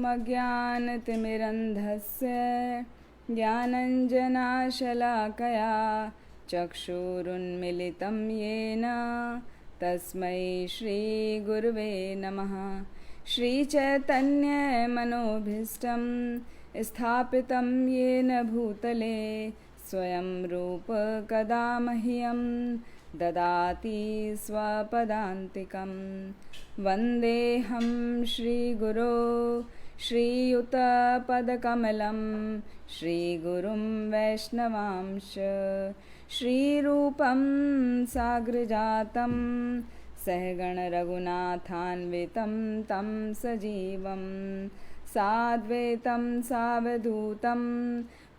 अज्ञानतिमिरन्धस्य ज्ञानञ्जनाशलाकया चक्षुरुन्मिलितं येन तस्मै श्रीगुरुवे नमः। श्रीचैतन्यमनोभीष्टं स्थापितं येन भूतले स्वयं रूप कदा मह्यं ददाति स्वपदान्तिकं। वन्देऽहं श्रीगुरो श्रीयुतपदकमलं श्रीगुरुं वैष्णवांश श्रीरूपं साग्रजातं सहगणरघुनाथान्वितं तं सजीवं साद्वैतं सावधूतं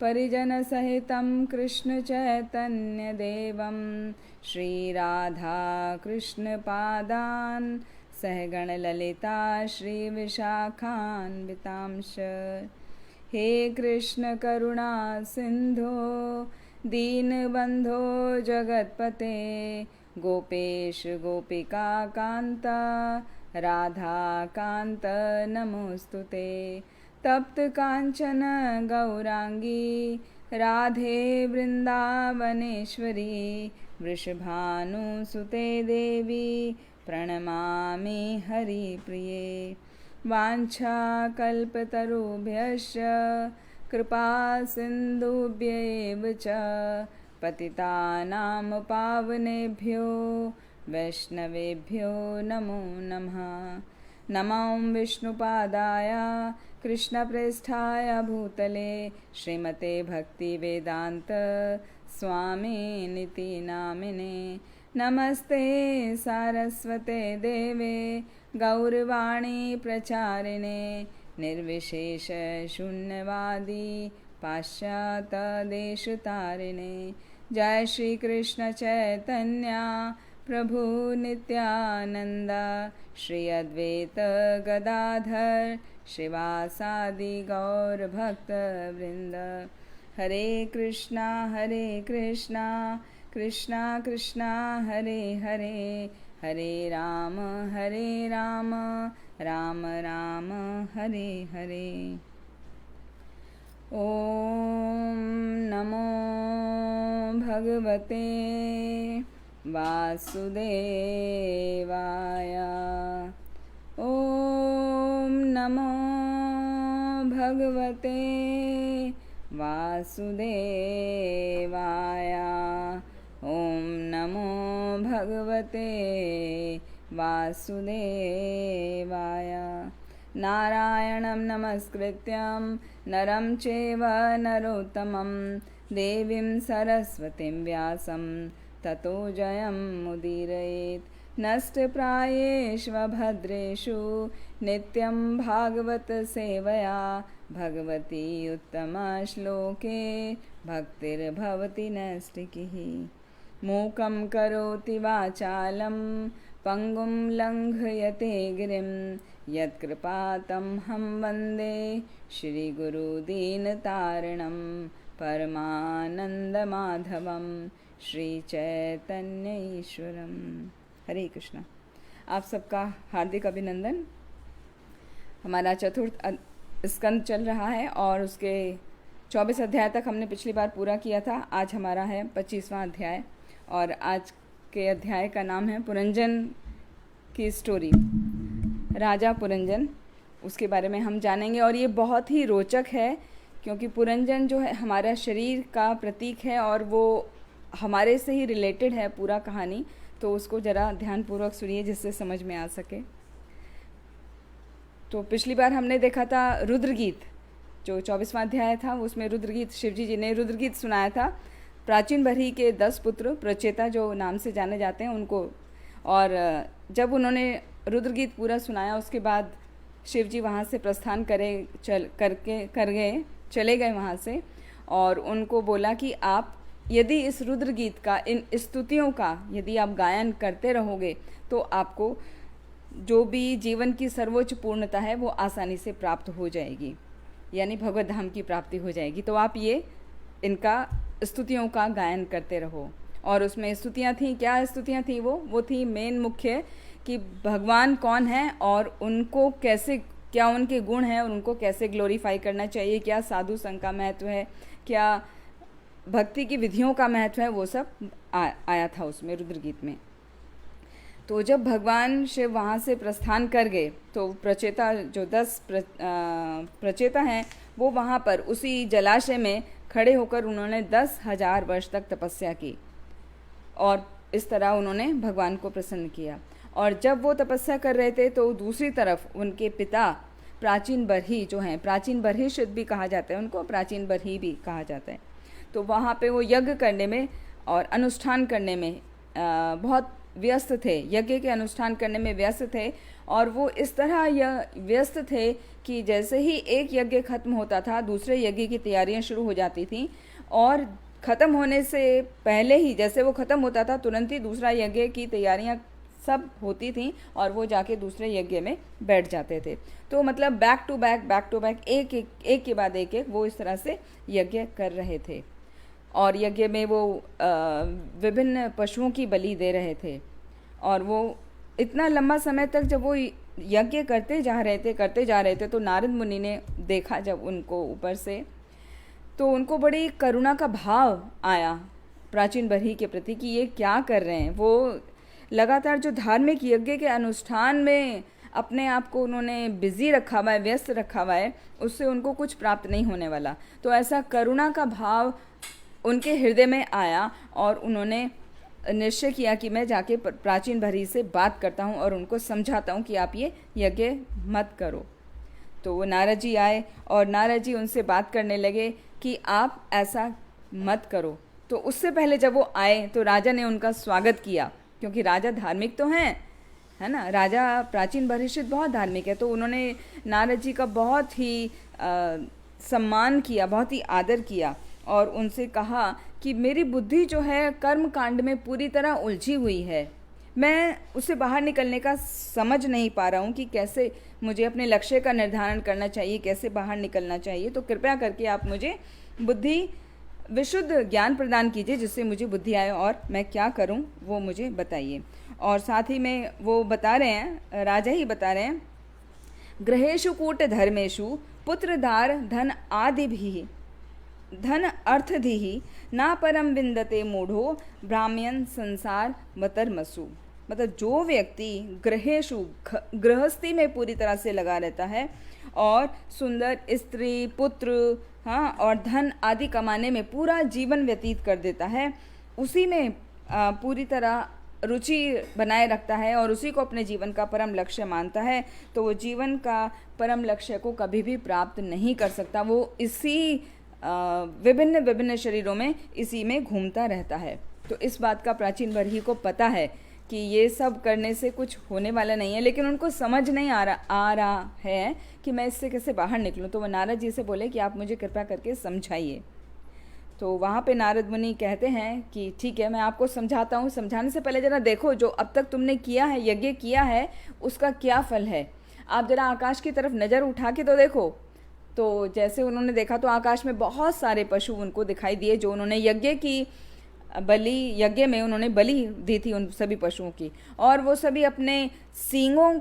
परिजनसहितं कृष्णचैतन्यदेवं श्रीराधाकृष्णपादान् सहगणललिता श्रीविशाखान्वितांश। हे कृष्ण करुणा सिन्धो दीनबन्धो जगत्पते गोपेश गोपिका कान्त राधाकान्त नमोस्तुते। तप्त कांचन गौरांगी राधे वृंदावनेश्वरी वृषभानुसुते देवी प्रणमामि हरिप्रिये। वाञ्छाकल्पतरुभ्यश्च कृपा सिन्धुभ्यैव च पतितानां पावनेभ्यो वैष्णवेभ्यो नमो नमः। नमो विष्णुपादाय कृष्णप्रेष्ठाय भूतले श्रीमते भक्तिवेदान्त स्वामिनिति नामिने। नमस्ते सारस्वते देवे गौरवाणी प्रचारिणे निर्विशेष शून्यवादी पाश्चात्यदेशतारिणे। जय श्री कृष्ण चैतन्य प्रभु नित्यानंद श्री अद्वैत गदाधर शिवासादि गौर भक्त वृंद। हरे कृष्णा कृष्णा कृष्णा हरे हरे हरे राम राम राम हरे हरे। ओम नमो भगवते वासुदेवाय। ओम नमो भगवते वासुदेवाय। ओम नमो भगवते वासुदेवाय। नारायणं नमस्कृत्यं नरं चैव नरोत्तमं देवीं सरस्वतीं व्यासं ततो जयमुदीरयेत्। नष्टप्रायेष्वभद्रेषु नित्यं भागवत सेवया भगवती उत्तमश्लोके भक्तिर्भवति नैष्टिकीः। मूकं करोति वाचालं पंगुं लङ्घयते गिरिं यत्कृपातमहं वन्दे श्रीगुरुदीनतारिणं परमानन्दमाधवं श्रीचैतन्य ईश्वरम्। हरे कृष्णा। आप सबका हार्दिक अभिनंदन। हमारा चतुर्थ स्कंद चल रहा है और उसके 24 अध्याय तक हमने पिछली बार पूरा किया था। आज हमारा है 25वां अध्याय और आज के अध्याय का नाम है पुरंजन की स्टोरी। राजा पुरंजन, उसके बारे में हम जानेंगे और ये बहुत ही रोचक है क्योंकि पुरंजन जो है हमारा शरीर का प्रतीक है और वो हमारे से ही रिलेटेड है पूरा कहानी। तो उसको ज़रा ध्यानपूर्वक सुनिए जिससे समझ में आ सके। तो पिछली बार हमने देखा था रुद्रगीत, जो 24वां अध्याय था उसमें रुद्रगीत शिवजी जी ने रुद्रगीत सुनाया था प्राचीन बरही के 10 पुत्र प्रचेता जो नाम से जाने जाते हैं उनको। और जब उन्होंने रुद्रगीत पूरा सुनाया उसके बाद शिवजी वहाँ से प्रस्थान चले गए वहाँ से और उनको बोला कि आप यदि इस रुद्र गीत का, इन स्तुतियों का यदि आप गायन करते रहोगे तो आपको जो भी जीवन की सर्वोच्च पूर्णता है वो आसानी से प्राप्त हो जाएगी, यानी भगवत धाम की प्राप्ति हो जाएगी। तो आप ये इनका स्तुतियों का गायन करते रहो। और उसमें स्तुतियाँ थी, क्या स्तुतियाँ थी वो थी मेन मुख्य कि भगवान कौन है और उनको कैसे क्या उनके गुण हैं और उनको कैसे ग्लोरीफाई करना चाहिए, क्या साधु संघ का महत्व है, क्या भक्ति की विधियों का महत्व है, वो सब आया था उसमें रुद्रगीत में। तो जब भगवान शिव वहाँ से प्रस्थान कर गए तो प्रचेता जो 10 प्रचेता हैं वो वहाँ पर उसी जलाशय में खड़े होकर उन्होंने 10,000 वर्ष तक तपस्या की और इस तरह उन्होंने भगवान को प्रसन्न किया। और जब वो तपस्या कर रहे थे तो दूसरी तरफ उनके पिता प्राचीन बरही जो हैं, प्राचीन बरही सिद्ध भी कहा जाता है उनको, प्राचीन बरही भी कहा जाता है, तो वहाँ पे वो यज्ञ करने में और अनुष्ठान करने में बहुत व्यस्त थे, यज्ञ के अनुष्ठान करने में व्यस्त थे। और वो इस तरह व्यस्त थे कि जैसे ही एक यज्ञ खत्म होता था दूसरे यज्ञ की तैयारियां शुरू हो जाती थीं और ख़त्म होने से पहले ही, जैसे वो ख़त्म होता था तुरंत ही दूसरा यज्ञ की तैयारियां सब होती थीं और वो जाके दूसरे यज्ञ में बैठ जाते थे। तो मतलब बैक टू बैक एक के बाद एक वो इस तरह से यज्ञ कर रहे थे और यज्ञ में वो विभिन्न पशुओं की बलि दे रहे थे। और वो इतना लंबा समय तक जब वो यज्ञ करते जा रहे थे तो नारद मुनि ने देखा जब उनको ऊपर से, तो उनको बड़ी करुणा का भाव आया प्राचीन बरही के प्रति कि ये क्या कर रहे हैं। वो लगातार जो धार्मिक यज्ञ के अनुष्ठान में अपने आप को उन्होंने बिजी रखा हुआ है, व्यस्त रखा हुआ है, उससे उनको कुछ प्राप्त नहीं होने वाला। तो ऐसा करुणा का भाव उनके हृदय में आया और उन्होंने निश्चय किया कि मैं जाके प्राचीन बरही से बात करता हूँ और उनको समझाता हूँ कि आप ये यज्ञ मत करो। तो वो नारद जी आए और नारद जी उनसे बात करने लगे कि आप ऐसा मत करो। तो उससे पहले जब वो आए तो राजा ने उनका स्वागत किया, क्योंकि राजा धार्मिक तो हैं, है ना, राजा प्राचीन बरही बहुत धार्मिक है। तो उन्होंने नारद जी का बहुत ही सम्मान किया, बहुत ही आदर किया और उनसे कहा कि मेरी बुद्धि जो है कर्म कांड में पूरी तरह उलझी हुई है, मैं उससे बाहर निकलने का समझ नहीं पा रहा हूँ कि कैसे मुझे अपने लक्ष्य का निर्धारण करना चाहिए, कैसे बाहर निकलना चाहिए। तो कृपया करके आप मुझे बुद्धि विशुद्ध ज्ञान प्रदान कीजिए जिससे मुझे बुद्धि आए और मैं क्या करूँ वो मुझे बताइए। और साथ ही में वो बता रहे हैं, राजा ही बता रहे हैं, ग्रहेषु कूट धर्मेषु पुत्रदार धन आदि भी धन अर्थधि ना परम विंदते मूढ़ो ब्राह्मण संसार मतरमसु। मतलब जो व्यक्ति ग्रहेषु गृहस्थी में पूरी तरह से लगा रहता है और सुंदर स्त्री पुत्र और धन आदि कमाने में पूरा जीवन व्यतीत कर देता है, उसी में पूरी तरह रुचि बनाए रखता है और उसी को अपने जीवन का परम लक्ष्य मानता है, तो वो जीवन का परम लक्ष्य को कभी भी प्राप्त नहीं कर सकता। वो इसी विभिन्न विभिन्न शरीरों में इसी में घूमता रहता है। तो इस बात का प्राचीन बरही को पता है कि ये सब करने से कुछ होने वाला नहीं है, लेकिन उनको समझ नहीं आ रहा है कि मैं इससे कैसे बाहर निकलूं। तो वो नारद जी से बोले कि आप मुझे कृपया करके समझाइए। तो वहाँ पे नारद मुनि कहते हैं कि ठीक है, मैं आपको समझाता हूँ। समझाने से पहले ज़रा देखो जो अब तक तुमने किया है, यज्ञ किया है, उसका क्या फल है। आप ज़रा आकाश की तरफ नज़र उठा के तो देखो। तो जैसे उन्होंने देखा तो आकाश में बहुत सारे पशु उनको दिखाई दिए जो उन्होंने यज्ञ में उन्होंने बलि दी थी उन सभी पशुओं की, और वो सभी अपने सींगों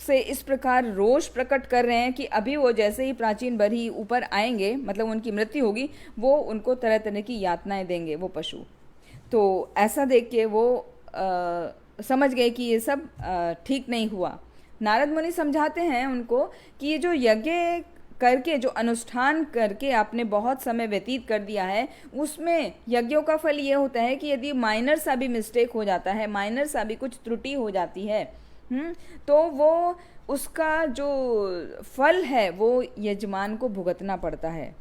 से इस प्रकार रोष प्रकट कर रहे हैं कि अभी वो जैसे ही प्राचीन बरही ऊपर आएंगे, मतलब उनकी मृत्यु होगी, वो उनको तरह तरह की यातनाएं देंगे वो पशु। तो ऐसा देख के वो समझ गए कि ये सब ठीक नहीं हुआ। नारद मुनि समझाते हैं उनको कि ये जो यज्ञ करके, जो अनुष्ठान करके आपने बहुत समय व्यतीत कर दिया है, उसमें यज्ञों का फल ये होता है कि यदि माइनर सा भी मिस्टेक हो जाता है, माइनर सा भी कुछ त्रुटि हो जाती है, तो वो उसका जो फल है वो यजमान को भुगतना पड़ता है।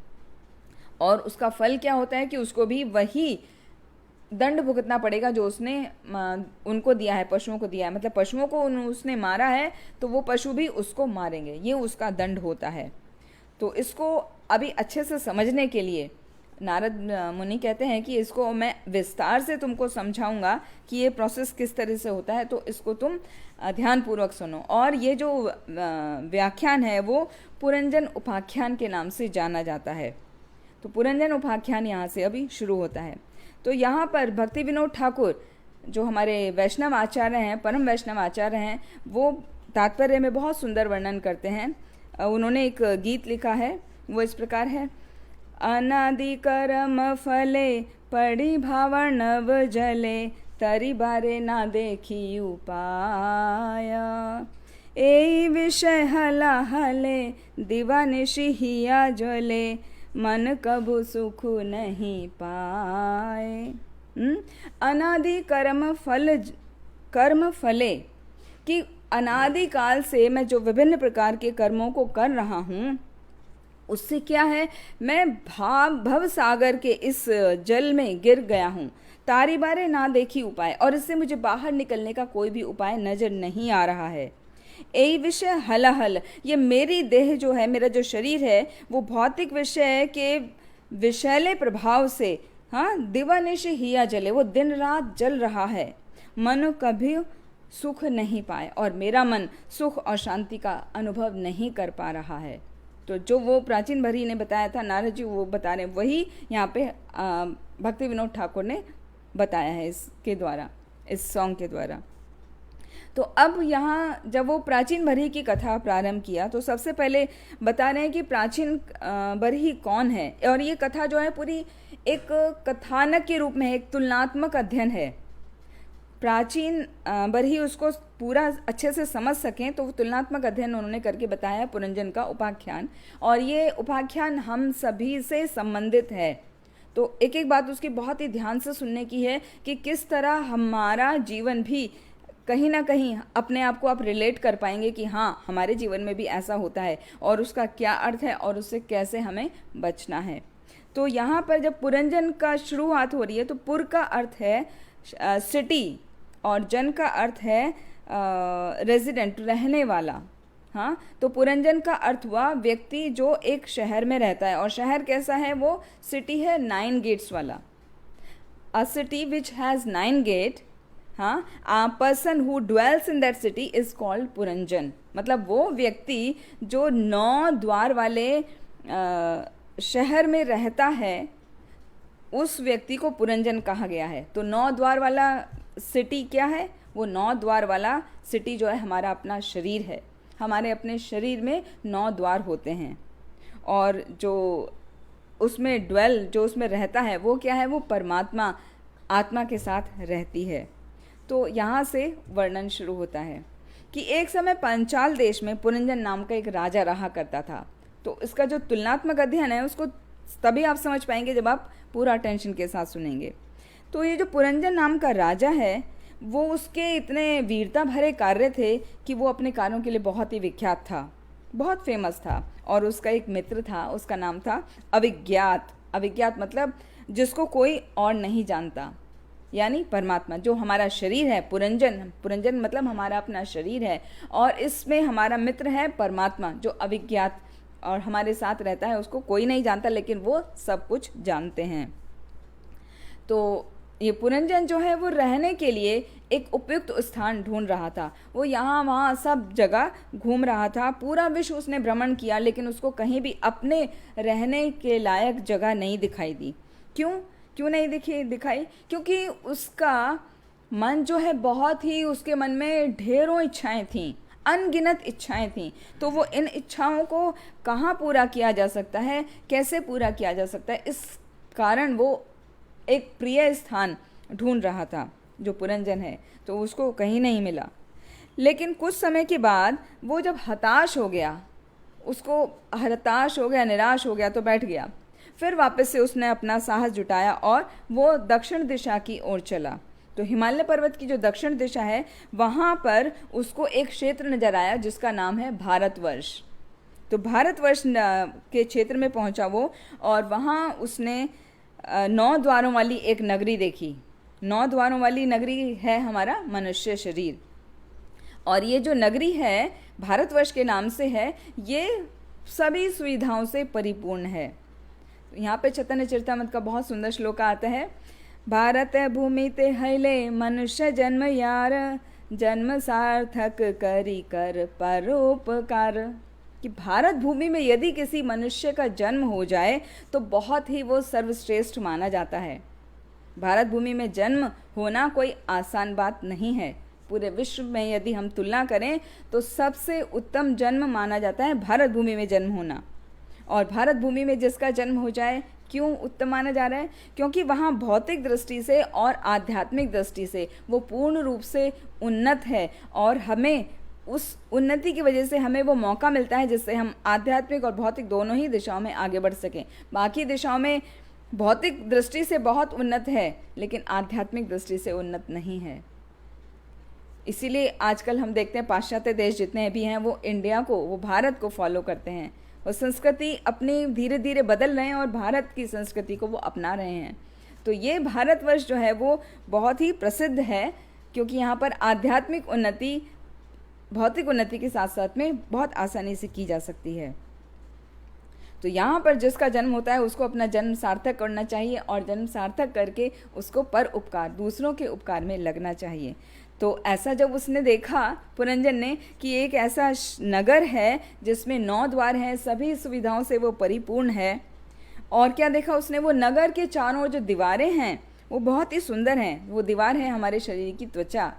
और उसका फल क्या होता है कि उसको भी वही दंड भुगतना पड़ेगा जो उसने उनको दिया है, पशुओं को दिया है। मतलब पशुओं को उसने मारा है तो वो पशु भी उसको मारेंगे, ये उसका दंड होता है। तो इसको अभी अच्छे से समझने के लिए नारद मुनि कहते हैं कि इसको मैं विस्तार से तुमको समझाऊंगा कि ये प्रोसेस किस तरह से होता है, तो इसको तुम ध्यानपूर्वक सुनो। और ये जो व्याख्यान है वो पुरंजन उपाख्यान के नाम से जाना जाता है। तो पुरंजन उपाख्यान यहाँ से अभी शुरू होता है। तो यहाँ पर भक्ति विनोद ठाकुर जो हमारे वैष्णव आचार्य हैं, परम वैष्णव आचार्य हैं, वो तात्पर्य में बहुत सुंदर वर्णन करते हैं उन्होंने एक गीत लिखा है, वो इस प्रकार है। अनादि कर्म फले पड़ी भावनव जले, तरी बारे ना देखी उपाय। ए विषय हला हले दीवानिशी हिया ज्वले, मन कबू सुख नहीं पाए। अनादि कर्म फले कि अनादिकाल से मैं जो विभिन्न प्रकार के कर्मों को कर रहा हूँ, उससे क्या है, मैं भव सागर के इस जल में गिर गया हूँ। तारी बारे ना देखी उपाय, और इससे मुझे बाहर निकलने का कोई भी उपाय नजर नहीं आ रहा है। यही विषय हलहल, ये मेरी देह जो है, मेरा जो शरीर है, वो भौतिक विषय के विषैले प्रभाव से, हाँ, दिवानिश हिया जले, वो दिन रात जल रहा है। मन कभी सुख नहीं पाए, और मेरा मन सुख और शांति का अनुभव नहीं कर पा रहा है। तो जो वो प्राचीन भरी ने बताया था, नारद जी वो बता रहे, वही यहाँ पे भक्ति विनोद ठाकुर ने बताया है इसके द्वारा, इस सॉन्ग के द्वारा। तो अब यहाँ जब वो प्राचीन बरही की कथा प्रारंभ किया, तो सबसे पहले बता रहे हैं कि प्राचीन बरही कौन है। और ये कथा जो है पूरी एक कथानक के रूप में है, एक तुलनात्मक अध्ययन है। प्राचीन बरही उसको पूरा अच्छे से समझ सकें, तो तुलनात्मक अध्ययन उन्होंने करके बताया पुरंजन का उपाख्यान। और ये उपाख्यान हम सभी से संबंधित है, तो एक एक बात उसकी बहुत ही ध्यान से सुनने की है कि किस तरह हमारा जीवन भी कहीं ना कहीं अपने आप को आप रिलेट कर पाएंगे कि हाँ, हमारे जीवन में भी ऐसा होता है, और उसका क्या अर्थ है और उससे कैसे हमें बचना है। तो यहाँ पर जब पुरंजन का शुरुआत हो रही है, तो पुर का अर्थ है सिटी, और जन का अर्थ है रेजिडेंट, रहने वाला। हाँ, तो पुरंजन का अर्थ हुआ व्यक्ति जो एक शहर में रहता है, और शहर कैसा है, वो सिटी है 9 गेट्स वाला। A city which has 9 gate, हाँ, a person who dwells in that city is called Puranjan. मतलब वो व्यक्ति जो 9 द्वार वाले शहर में रहता है, उस व्यक्ति को पुरंजन कहा गया है। तो 9 द्वार वाला सिटी क्या है, वो 9 द्वार वाला सिटी जो है हमारा अपना शरीर है। हमारे अपने शरीर में 9 द्वार होते हैं, और जो उसमें ड्वेल, जो उसमें रहता है, वो क्या है, वो परमात्मा, आत्मा के साथ रहती है। तो यहाँ से वर्णन शुरू होता है कि एक समय पांचाल देश में पुरंजन नाम का एक राजा रहा करता था। तो इसका जो तुलनात्मक अध्ययन है, उसको तभी आप समझ पाएंगे जब आप पूरा अटेंशन के साथ सुनेंगे। तो ये जो पुरंजन नाम का राजा है, वो उसके इतने वीरता भरे कार्य थे कि वो अपने कार्यों के लिए बहुत ही विख्यात था, बहुत फेमस था। और उसका एक मित्र था, उसका नाम था अविज्ञात। अविज्ञात मतलब जिसको कोई और नहीं जानता, यानी परमात्मा, जो हमारा शरीर है। पुरंजन, पुरंजन मतलब हमारा अपना शरीर है, और इसमें हमारा मित्र है परमात्मा, जो अविज्ञात और हमारे साथ रहता है। उसको कोई नहीं जानता, लेकिन वो सब कुछ जानते हैं। तो ये पुरंजन जो है, वो रहने के लिए एक उपयुक्त स्थान ढूंढ रहा था। वो यहाँ वहाँ सब जगह घूम रहा था, पूरा विश्व उसने भ्रमण किया, लेकिन उसको कहीं भी अपने रहने के लायक जगह नहीं दिखाई दी। क्यों नहीं दिखाई? क्योंकि उसका मन जो है, बहुत ही, उसके मन में ढेरों इच्छाएं थीं, अनगिनत इच्छाएं थीं। तो वो इन इच्छाओं को कहाँ पूरा किया जा सकता है, कैसे पूरा किया जा सकता है, इस कारण वो एक प्रिय स्थान ढूंढ रहा था, जो पुरंजन है। तो उसको कहीं नहीं मिला। लेकिन कुछ समय के बाद वो जब हताश हो गया, निराश हो गया, तो बैठ गया। फिर वापस से उसने अपना साहस जुटाया और वो दक्षिण दिशा की ओर चला। तो हिमालय पर्वत की जो दक्षिण दिशा है, वहाँ पर उसको एक क्षेत्र नजर आया जिसका नाम है भारतवर्ष। तो भारतवर्ष के क्षेत्र में पहुँचा वो, और वहाँ उसने 9 द्वारों वाली एक नगरी देखी। 9 द्वारों वाली नगरी है हमारा मनुष्य शरीर, और ये जो नगरी है भारतवर्ष के नाम से है, ये सभी सुविधाओं से परिपूर्ण है। यहाँ पे चैतन्य चरितामृत का बहुत सुंदर श्लोक आता है, भारत भूमि ते हैले मनुष्य जन्म यार, जन्म सार्थक करी कर परोपकार। कि भारत भूमि में यदि किसी मनुष्य का जन्म हो जाए तो बहुत ही वो सर्वश्रेष्ठ माना जाता है। भारत भूमि में जन्म होना कोई आसान बात नहीं है। पूरे विश्व में यदि हम तुलना करें तो सबसे उत्तम जन्म माना जाता है भारत भूमि में जन्म होना। और भारत भूमि में जिसका जन्म हो जाए, क्यों उत्तम माना जा रहा है? क्योंकि वहाँ भौतिक दृष्टि से और आध्यात्मिक दृष्टि से वो पूर्ण रूप से उन्नत है, और हमें उस उन्नति की वजह से हमें वो मौका मिलता है जिससे हम आध्यात्मिक और भौतिक दोनों ही दिशाओं में आगे बढ़ सकें। बाकी दिशाओं में भौतिक दृष्टि से बहुत उन्नत है, लेकिन आध्यात्मिक दृष्टि से उन्नत नहीं है। इसीलिए आजकल हम देखते हैं पाश्चात्य देश जितने भी हैं वो इंडिया को, वो भारत को फॉलो करते हैं, वो संस्कृति अपनी धीरे धीरे बदल रहे हैं और भारत की संस्कृति को वो अपना रहे हैं। तो ये भारतवर्ष जो है वो बहुत ही प्रसिद्ध है, क्योंकि यहाँ पर आध्यात्मिक उन्नति भौतिक उन्नति के साथ साथ में बहुत आसानी से की जा सकती है। तो यहाँ पर जिसका जन्म होता है उसको अपना जन्म सार्थक करना चाहिए, और जन्म सार्थक करके उसको पर उपकार, दूसरों के उपकार में लगना चाहिए। तो ऐसा जब उसने देखा पुरंजन ने कि एक ऐसा नगर है जिसमें 9 द्वार हैं, सभी सुविधाओं से वो परिपूर्ण है, और क्या देखा उसने, वो नगर के चारों ओर जो दीवारें हैं वो बहुत ही सुंदर हैं। वो दीवार है हमारे शरीर की त्वचा,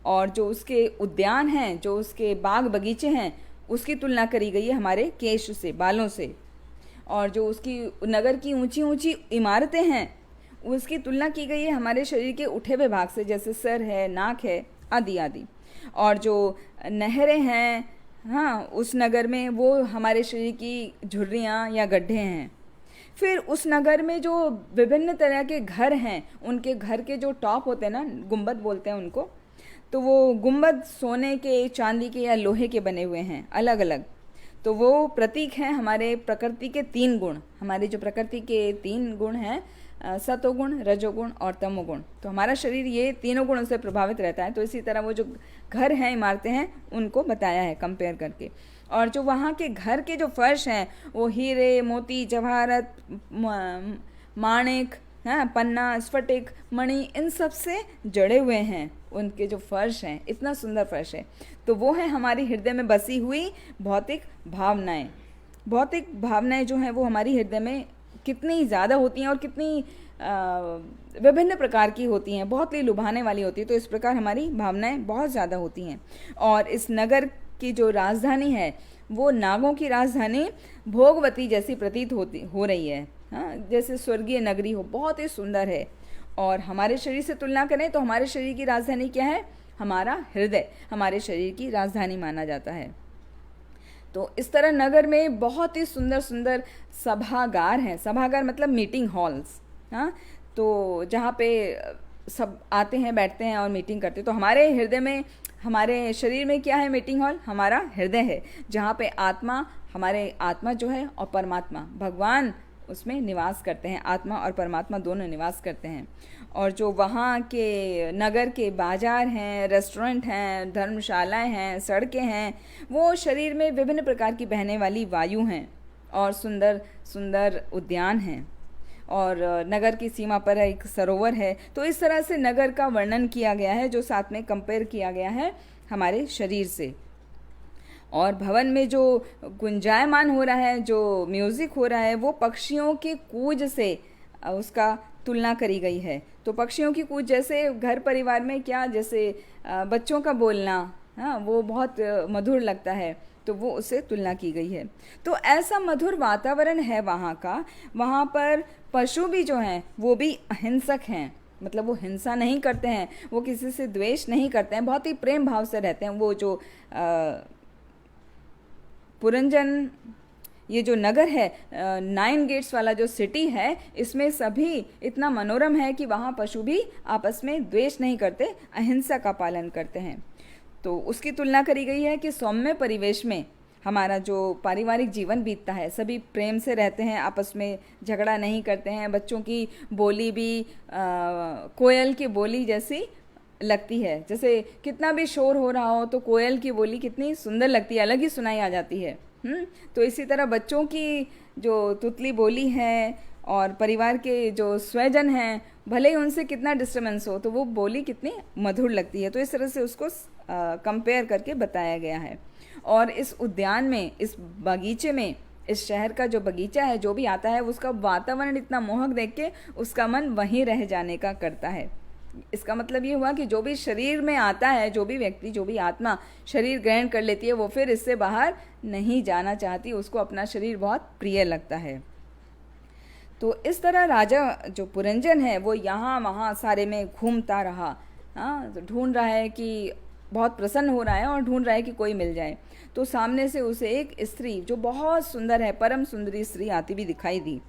और जो उसके उद्यान हैं, जो उसके बाग बगीचे हैं, उसकी तुलना करी गई है हमारे केश से, बालों से। और जो उसकी नगर की ऊंची ऊंची इमारतें हैं उसकी तुलना की गई है हमारे शरीर के उठे हुए भाग से, जैसे सर है, नाक है, आदि आदि। और जो नहरें हैं, हाँ, उस नगर में वो हमारे शरीर की झुर्रियाँ या गड्ढे हैं। फिर उस नगर में जो विभिन्न तरह के घर हैं, उनके घर के जो टॉप होते हैं ना, गुंबद बोलते हैं उनको, तो वो गुंबद सोने के, चांदी के या लोहे के बने हुए हैं अलग अलग। तो वो प्रतीक हैं हमारे प्रकृति के 3 गुण। हमारी जो प्रकृति के 3 गुण हैं, सतोगुण, रजोगुण और तमोगुण। तो हमारा शरीर ये तीनों गुणों से प्रभावित रहता है। तो इसी तरह वो जो घर हैं, इमारतें हैं, उनको बताया है कंपेयर करके। और जो वहाँ के घर के जो फर्श हैं वो हीरे, मोती, जवाहरत, माणिक, हाँ, पन्ना, स्फटिक, मणि, इन सब से जड़े हुए हैं। उनके जो फर्श हैं, इतना सुंदर फर्श है। तो वो है हमारी हृदय में बसी हुई भौतिक भावनाएं। भौतिक भावनाएं जो हैं वो हमारी हृदय में कितनी ज़्यादा होती हैं और कितनी विभिन्न प्रकार की होती हैं, बहुत ही लुभाने वाली होती है। तो इस प्रकार हमारी भावनाएं बहुत ज़्यादा होती हैं। और इस नगर की जो राजधानी है वो नागों की राजधानी भोगवती जैसी प्रतीत हो रही है, हाँ, जैसे स्वर्गीय नगरी हो, बहुत ही सुंदर है। और हमारे शरीर से तुलना करें तो हमारे शरीर की राजधानी क्या है? हमारा हृदय हमारे शरीर की राजधानी माना जाता है। तो इस तरह नगर में बहुत ही सुंदर सुंदर सभागार हैं। सभागार मतलब मीटिंग हॉल्स, हाँ, तो जहाँ पे सब आते हैं, बैठते हैं और मीटिंग करते हैं। तो हमारे हृदय में, हमारे शरीर में क्या है मीटिंग हॉल? हमारा हृदय है, जहाँ पे आत्मा, हमारे आत्मा जो है और परमात्मा, भगवान उसमें निवास करते हैं। आत्मा और परमात्मा दोनों निवास करते हैं। और जो वहाँ के नगर के बाजार हैं, रेस्टोरेंट हैं, धर्मशालाएं हैं, सड़कें हैं, वो शरीर में विभिन्न प्रकार की बहने वाली वायु हैं, और सुंदर सुंदर उद्यान हैं, और नगर की सीमा पर एक सरोवर है। तो इस तरह से नगर का वर्णन किया गया है, जो साथ में कंपेयर किया गया है हमारे शरीर से। और भवन में जो गुंजायमान हो रहा है, जो म्यूज़िक हो रहा है, वो पक्षियों के कूज से उसका तुलना करी गई है। तो पक्षियों की कूज, जैसे घर परिवार में क्या, जैसे बच्चों का बोलना, हाँ, वो बहुत मधुर लगता है, तो वो उससे तुलना की गई है। तो ऐसा मधुर वातावरण है वहाँ का। वहाँ पर पशु भी जो हैं वो भी अहिंसक हैं, मतलब वो हिंसा नहीं करते हैं, वो किसी से द्वेष नहीं करते हैं, बहुत ही प्रेम भाव से रहते हैं। वो जो पुरंजन, ये जो नगर है, 9 गेट्स वाला जो सिटी है, इसमें सभी इतना मनोरम है कि वहाँ पशु भी आपस में द्वेष नहीं करते, अहिंसा का पालन करते हैं। तो उसकी तुलना करी गई है कि सौम्य परिवेश में हमारा जो पारिवारिक जीवन बीतता है, सभी प्रेम से रहते हैं, आपस में झगड़ा नहीं करते हैं। बच्चों की बोली भी कोयल की बोली जैसी लगती है, जैसे कितना भी शोर हो रहा हो तो कोयल की बोली कितनी सुंदर लगती है, अलग ही सुनाई आ जाती है। तो इसी तरह बच्चों की जो तुतली बोली है और परिवार के जो स्वजन हैं, भले ही उनसे कितना डिस्टर्बेंस हो, तो वो बोली कितनी मधुर लगती है। तो इस तरह से उसको कंपेयर करके बताया गया है। और इस उद्यान में, इस बगीचे में, इस शहर का जो बगीचा है, जो भी आता है उसका वातावरण इतना मोहक देख के उसका मन वहीं रह जाने का करता है। इसका मतलब ये हुआ कि जो भी शरीर में आता है, जो भी व्यक्ति, जो भी आत्मा शरीर ग्रहण कर लेती है, वो फिर इससे बाहर नहीं जाना चाहती, उसको अपना शरीर बहुत प्रिय लगता है। तो इस तरह राजा जो पुरंजन है वो यहाँ वहाँ सारे में घूमता रहा। हाँ, तो ढूंढ रहा है कि, बहुत प्रसन्न हो रहा है और ढूंढ रहा है कि कोई मिल जाए। तो सामने से उसे एक स्त्री जो बहुत सुंदर है, परम सुंदरी स्त्री आती भी दिखाई दी,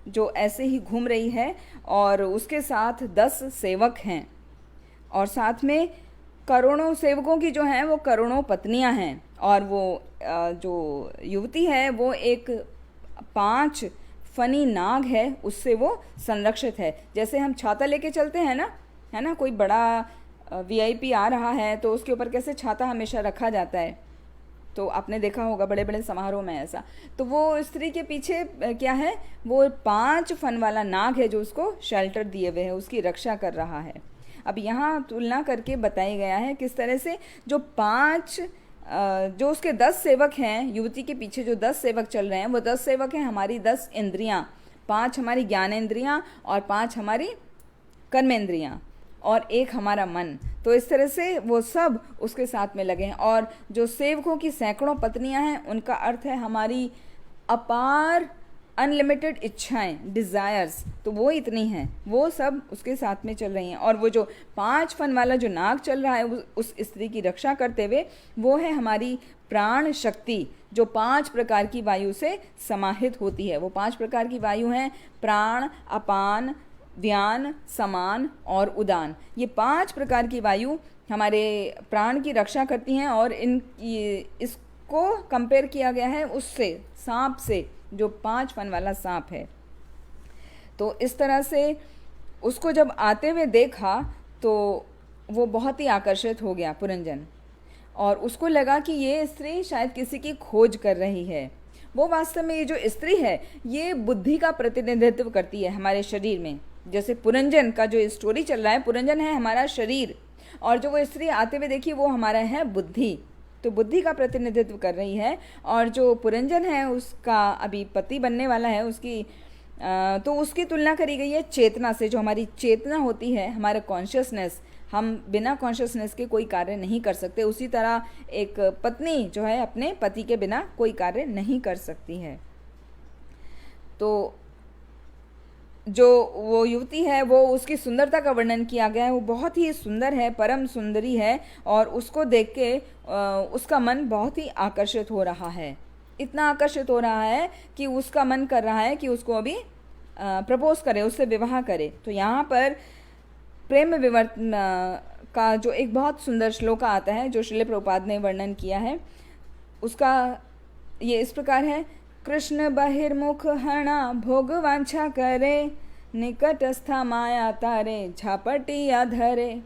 जो ऐसे ही घूम रही है और उसके साथ 10 सेवक हैं और साथ में करोड़ों सेवकों की जो हैं वो करोड़ों पत्नियां हैं। और वो जो युवती है वो एक 5 फनी नाग है, उससे वो संरक्षित है। जैसे हम छाता लेके चलते हैं ना, है ना, कोई बड़ा वीआईपी आ रहा है तो उसके ऊपर कैसे छाता हमेशा रखा जाता है, तो आपने देखा होगा बड़े बड़े समारोह में ऐसा। तो वो स्त्री के पीछे क्या है, वो 5 फन वाला नाग है जो उसको शेल्टर दिए हुए है, उसकी रक्षा कर रहा है। अब यहाँ तुलना करके बताया गया है किस तरह से जो 5 जो उसके 10 सेवक हैं, युवती के पीछे जो 10 सेवक चल रहे हैं, वो 10 सेवक हैं हमारी 10 इंद्रियां, 5 हमारी ज्ञानेंद्रियां और 5 हमारी कर्मेंद्रियां और 1 हमारा मन। तो इस तरह से वो सब उसके साथ में लगे हैं। और जो सेवकों की सैकड़ों पत्नियां हैं, उनका अर्थ है हमारी अपार अनलिमिटेड इच्छाएं, डिज़ायर्स, तो वो इतनी हैं, वो सब उसके साथ में चल रही हैं। और वो जो 5 फन वाला जो नाग चल रहा है उस स्त्री की रक्षा करते हुए, वो है हमारी प्राण शक्ति, जो 5 प्रकार की वायु से समाहित होती है। वो 5 प्रकार की वायु हैं प्राण, अपान, व्यान, समान और उदान। ये 5 प्रकार की वायु हमारे प्राण की रक्षा करती हैं। और इसको कंपेयर किया गया है उससे, सांप से, जो 5 फन वाला सांप है। तो इस तरह से उसको जब आते हुए देखा तो वो बहुत ही आकर्षित हो गया पुरंजन, और उसको लगा कि ये स्त्री शायद किसी की खोज कर रही है। वो वास्तव में ये जो स्त्री है ये बुद्धि का प्रतिनिधित्व करती है हमारे शरीर में। जैसे पुरंजन का जो स्टोरी चल रहा है, पुरंजन है हमारा शरीर, और जो वो स्त्री आते हुए देखी वो हमारा है बुद्धि। तो बुद्धि का प्रतिनिधित्व कर रही है। और जो पुरंजन है उसका अभी पति बनने वाला है, तो उसकी तुलना करी गई है चेतना से। जो हमारी चेतना होती है, हमारा कॉन्शियसनेस, हम बिना कॉन्शियसनेस के कोई कार्य नहीं कर सकते। उसी तरह एक पत्नी जो है अपने पति के बिना कोई कार्य नहीं कर सकती है। तो जो वो युवती है वो, उसकी सुंदरता का वर्णन किया गया है, वो बहुत ही सुंदर है, परम सुंदरी है, और उसको देख के उसका मन बहुत ही आकर्षित हो रहा है। इतना आकर्षित हो रहा है कि उसका मन कर रहा है कि उसको अभी प्रपोज करे, उससे विवाह करे। तो यहाँ पर प्रेम विवर्तन का जो एक बहुत सुंदर श्लोक आता है जो श्रील प्रभुपाद ने वर्णन किया है, उसका ये इस प्रकार है, कृष्ण बहिर्मुख हणा भोग वांछा करे, निकटस्था माया तारे झापटिया धरे।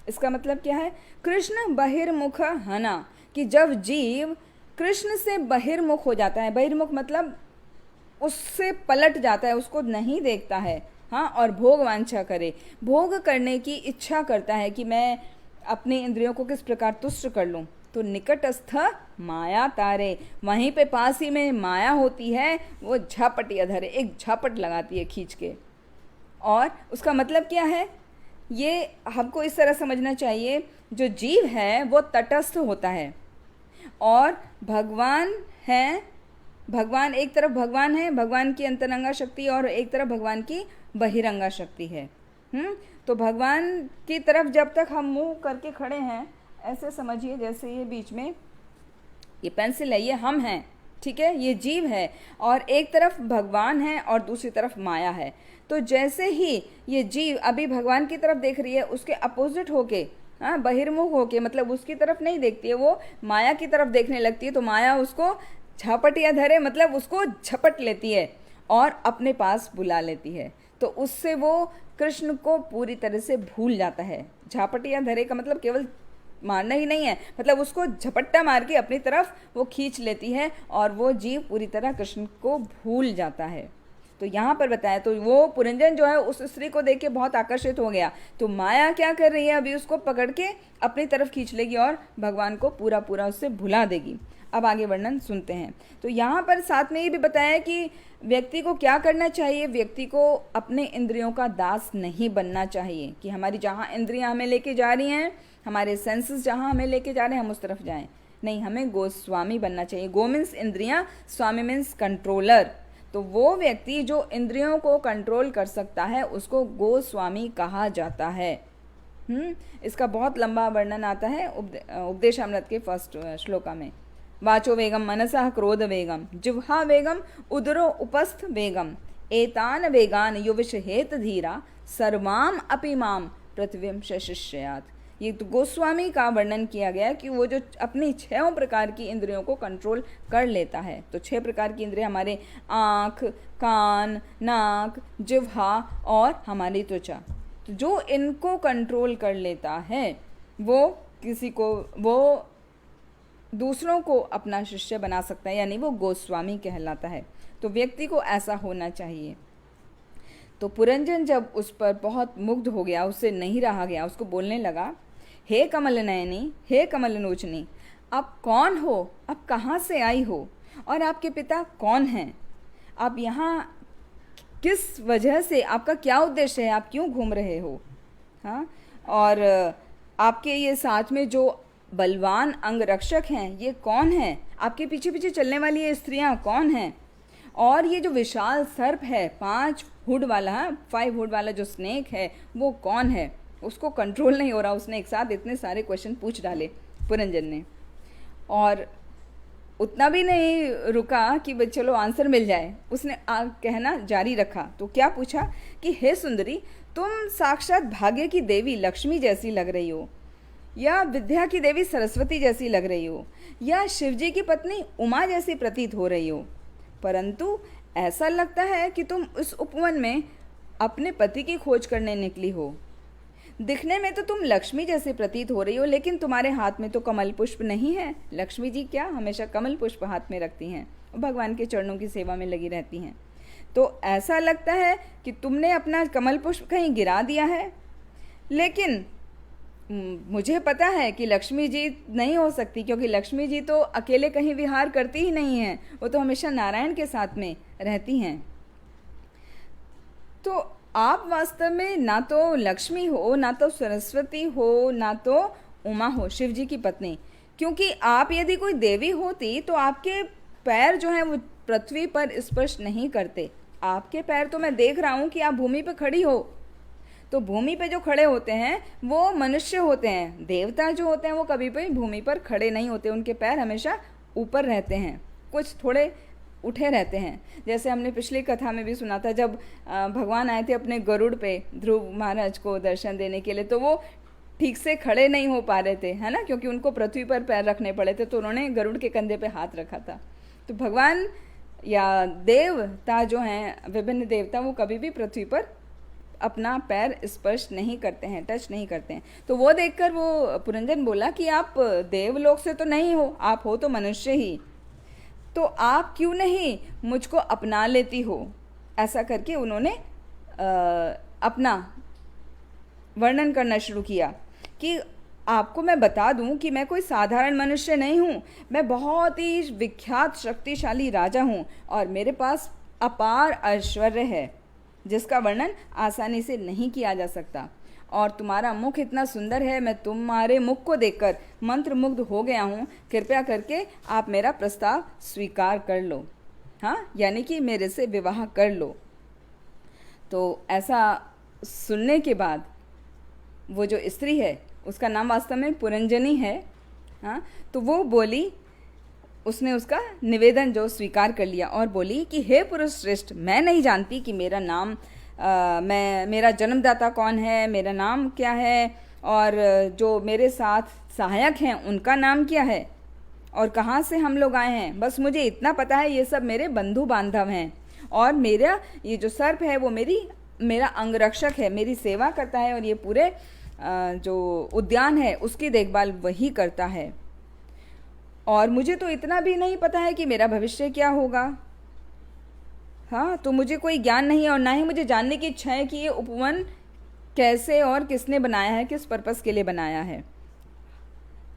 इसका मतलब क्या है, कृष्ण बहिर्मुख हना, कि जब जीव कृष्ण से बहिर्मुख हो जाता है, बहिर्मुख मतलब उससे पलट जाता है, उसको नहीं देखता है, हाँ, और भोग वांछा करे, भोग करने की इच्छा करता है कि मैं अपने इंद्रियों को किस प्रकार तुष्ट कर लूँ। तो निकटस्थ माया तारे, वहीं पे पास ही में माया होती है, वो झपटिया धरे, एक झपट लगाती है खींच के। और उसका मतलब क्या है, ये हमको इस तरह समझना चाहिए, जो जीव है वो तटस्थ होता है और भगवान है, भगवान एक तरफ भगवान है, भगवान की अंतरंगा शक्ति, और एक तरफ भगवान की बहिरंगा शक्ति है। तो भगवान की तरफ जब तक हम मुंह करके खड़े हैं, ऐसे समझिए जैसे ये बीच में ये पेंसिल है, ये हम हैं, ठीक है, ये जीव है, और एक तरफ भगवान है और दूसरी तरफ माया है। तो जैसे ही ये जीव अभी भगवान की तरफ देख रही है, उसके अपोजिट होके, हाँ, बहिर्मुख होके, मतलब उसकी तरफ नहीं देखती है, वो माया की तरफ देखने लगती है। तो माया उसको झपटिया धरे, मतलब उसको झपट लेती है और अपने पास बुला लेती है। तो उससे वो कृष्ण को पूरी तरह से भूल जाता है। झापटिया धरे का मतलब केवल मारना ही नहीं है, मतलब उसको झपट्टा मार के अपनी तरफ वो खींच लेती है और वो जीव पूरी तरह कृष्ण को भूल जाता है। तो यहाँ पर बताया, तो वो पुरंजन जो है उस स्त्री को देख के बहुत आकर्षित हो गया। तो माया क्या कर रही है, अभी उसको पकड़ के अपनी तरफ खींच लेगी और भगवान को पूरा पूरा उससे भुला देगी। अब आगे वर्णन सुनते हैं। तो यहाँ पर साथ में ये भी बताया कि व्यक्ति को क्या करना चाहिए। व्यक्ति को अपने इंद्रियों का दास नहीं बनना चाहिए कि हमारी जहाँ इंद्रियाँ हमें लेके जा रही हैं, हमारे सेंसेस जहाँ हमें लेके जा रहे हैं हम उस तरफ जाएं। नहीं, हमें गोस्वामी बनना चाहिए। गो मीन्स इंद्रियाँ, स्वामी मीन्स कंट्रोलर। तो वो व्यक्ति जो इंद्रियों को कंट्रोल कर सकता है उसको गोस्वामी कहा जाता है। इसका बहुत लंबा वर्णन आता है उपदेशामृत के फर्स्ट श्लोका में। वाचो वेगम मनसः क्रोध वेगम जिह्वा वेगम उदरो उपस्थ वेगम एतान वेगान युविषहेत धीरा सर्वाम अपि माम पृथ्वीम शशिष्यात्। ये तो गोस्वामी का वर्णन किया गया कि वो जो अपनी 6 प्रकार की इंद्रियों को कंट्रोल कर लेता है। तो 6 प्रकार की इंद्रियां हमारे आँख, कान, नाक, जिह्वा और हमारी त्वचा। तो जो इनको कंट्रोल कर लेता है वो दूसरों को अपना शिष्य बना सकता है, यानी वो गोस्वामी कहलाता है। तो व्यक्ति को ऐसा होना चाहिए। तो पुरंजन जब उस पर बहुत मुग्ध हो गया, उससे नहीं रहा गया, उसको बोलने लगा, हे कमल नयनी, हे कमल लोचनी, आप कौन हो? आप कहाँ से आई हो? और आपके पिता कौन हैं? आप यहाँ किस वजह से, आपका क्या उद्देश्य है? आप क्यों घूम रहे हो? हाँ, और आपके ये साथ में जो बलवान अंगरक्षक हैं ये कौन हैं? आपके पीछे पीछे चलने वाली ये स्त्रियां कौन हैं? और ये जो विशाल सर्प है 5 हुड वाला जो स्नेक है वो कौन है? उसको कंट्रोल नहीं हो रहा। उसने एक साथ इतने सारे क्वेश्चन पूछ डाले पुरंजन ने। और उतना भी नहीं रुका कि चलो आंसर मिल जाए, उसने कहना जारी रखा। तो क्या पूछा कि हे सुंदरी, तुम साक्षात भाग्य की देवी लक्ष्मी जैसी लग रही हो, या विद्या की देवी सरस्वती जैसी लग रही हो, या शिवजी की पत्नी उमा जैसी प्रतीत हो रही हो, परंतु ऐसा लगता है कि तुम उस उपवन में अपने पति की खोज करने निकली हो। दिखने में तो तुम लक्ष्मी जैसे प्रतीत हो रही हो, लेकिन तुम्हारे हाथ में तो कमल पुष्प नहीं है। लक्ष्मी जी क्या हमेशा कमल पुष्प हाथ में रखती हैं और भगवान के चरणों की सेवा में लगी रहती हैं। तो ऐसा लगता है कि तुमने अपना कमल पुष्प कहीं गिरा दिया है। लेकिन मुझे पता है कि लक्ष्मी जी नहीं हो सकती, क्योंकि लक्ष्मी जी तो अकेले कहीं विहार करती ही नहीं हैं, वो तो हमेशा नारायण के साथ में रहती हैं। तो आप वास्तव में ना तो लक्ष्मी हो, ना तो सरस्वती हो, ना तो उमा हो, शिव जी की पत्नी। क्योंकि आप यदि कोई देवी होती तो आपके पैर जो हैं वो पृथ्वी पर स्पर्श नहीं करते। आपके पैर तो मैं देख रहा हूँ कि आप भूमि पर खड़ी हो। तो भूमि पे जो खड़े होते हैं वो मनुष्य होते हैं। देवता जो होते हैं वो कभी भी भूमि पर खड़े नहीं होते, उनके पैर हमेशा ऊपर रहते हैं, कुछ थोड़े उठे रहते हैं। जैसे हमने पिछली कथा में भी सुना था, जब भगवान आए थे अपने गरुड़ पे ध्रुव महाराज को दर्शन देने के लिए, तो वो ठीक से खड़े नहीं हो पा रहे थे, है ना, क्योंकि उनको पृथ्वी पर पैर रखने पड़े थे। तो उन्होंने गरुड़ के कंधे पे हाथ रखा था। तो भगवान या देवता जो हैं, विभिन्न देवता, वो कभी भी पृथ्वी पर अपना पैर स्पर्श नहीं करते हैं, टच नहीं करते हैं। तो वो देखकर वो पुरंजन बोला कि आप देवलोक से तो नहीं हो, आप हो तो मनुष्य ही, तो आप क्यों नहीं मुझको अपना लेती हो? ऐसा करके उन्होंने अपना वर्णन करना शुरू किया कि आपको मैं बता दूं कि मैं कोई साधारण मनुष्य नहीं हूँ, मैं बहुत ही विख्यात शक्तिशाली राजा हूँ और मेरे पास अपार ऐश्वर्य है जिसका वर्णन आसानी से नहीं किया जा सकता। और तुम्हारा मुख इतना सुंदर है, मैं तुम्हारे मुख को देखकर मंत्रमुग्ध हो गया हूँ। कृपया करके आप मेरा प्रस्ताव स्वीकार कर लो, हाँ, यानी कि मेरे से विवाह कर लो। तो ऐसा सुनने के बाद वो जो स्त्री है, उसका नाम वास्तव में पुरंजनी है, हाँ, तो वो बोली, उसने उसका निवेदन जो स्वीकार कर लिया और बोली कि हे पुरुष श्रेष्ठ, मैं नहीं जानती कि मेरा नाम मेरा जन्मदाता कौन है, मेरा नाम क्या है, और जो मेरे साथ सहायक हैं उनका नाम क्या है, और कहाँ से हम लोग आए हैं। बस मुझे इतना पता है ये सब मेरे बंधु बांधव हैं, और मेरा ये जो सर्प है वो मेरा अंगरक्षक है, मेरी सेवा करता है, और ये पूरे जो उद्यान है उसकी देखभाल वही करता है। और मुझे तो इतना भी नहीं पता है कि मेरा भविष्य क्या होगा, हाँ, तो मुझे कोई ज्ञान नहीं है, और ना ही मुझे जानने की इच्छा है कि ये उपवन कैसे और किसने बनाया है, किस पर्पस के लिए बनाया है।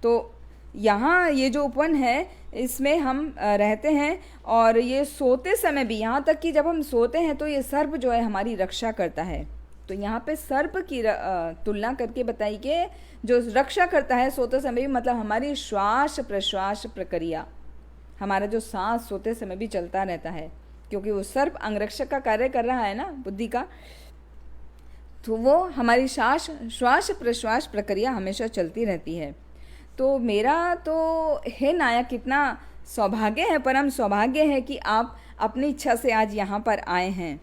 तो यहाँ ये जो उपवन है इसमें हम रहते हैं, और ये सोते समय भी, यहाँ तक कि जब हम सोते हैं तो ये सर्प जो है हमारी रक्षा करता है। तो यहाँ पे सर्प की तुलना करके बताई कि जो रक्षा करता है सोते समय भी, मतलब हमारी श्वास प्रश्वास प्रक्रिया, हमारा जो सांस सोते समय भी चलता रहता है, क्योंकि वो सर्प अंगरक्षक का कार्य कर रहा है ना बुद्धि का, तो वो हमारी श्वास प्रश्वास प्रक्रिया हमेशा चलती रहती है। तो मेरा तो हे नायक कितना सौभाग्य है, परम सौभाग्य है कि आप अपनी इच्छा से आज यहाँ पर आए हैं,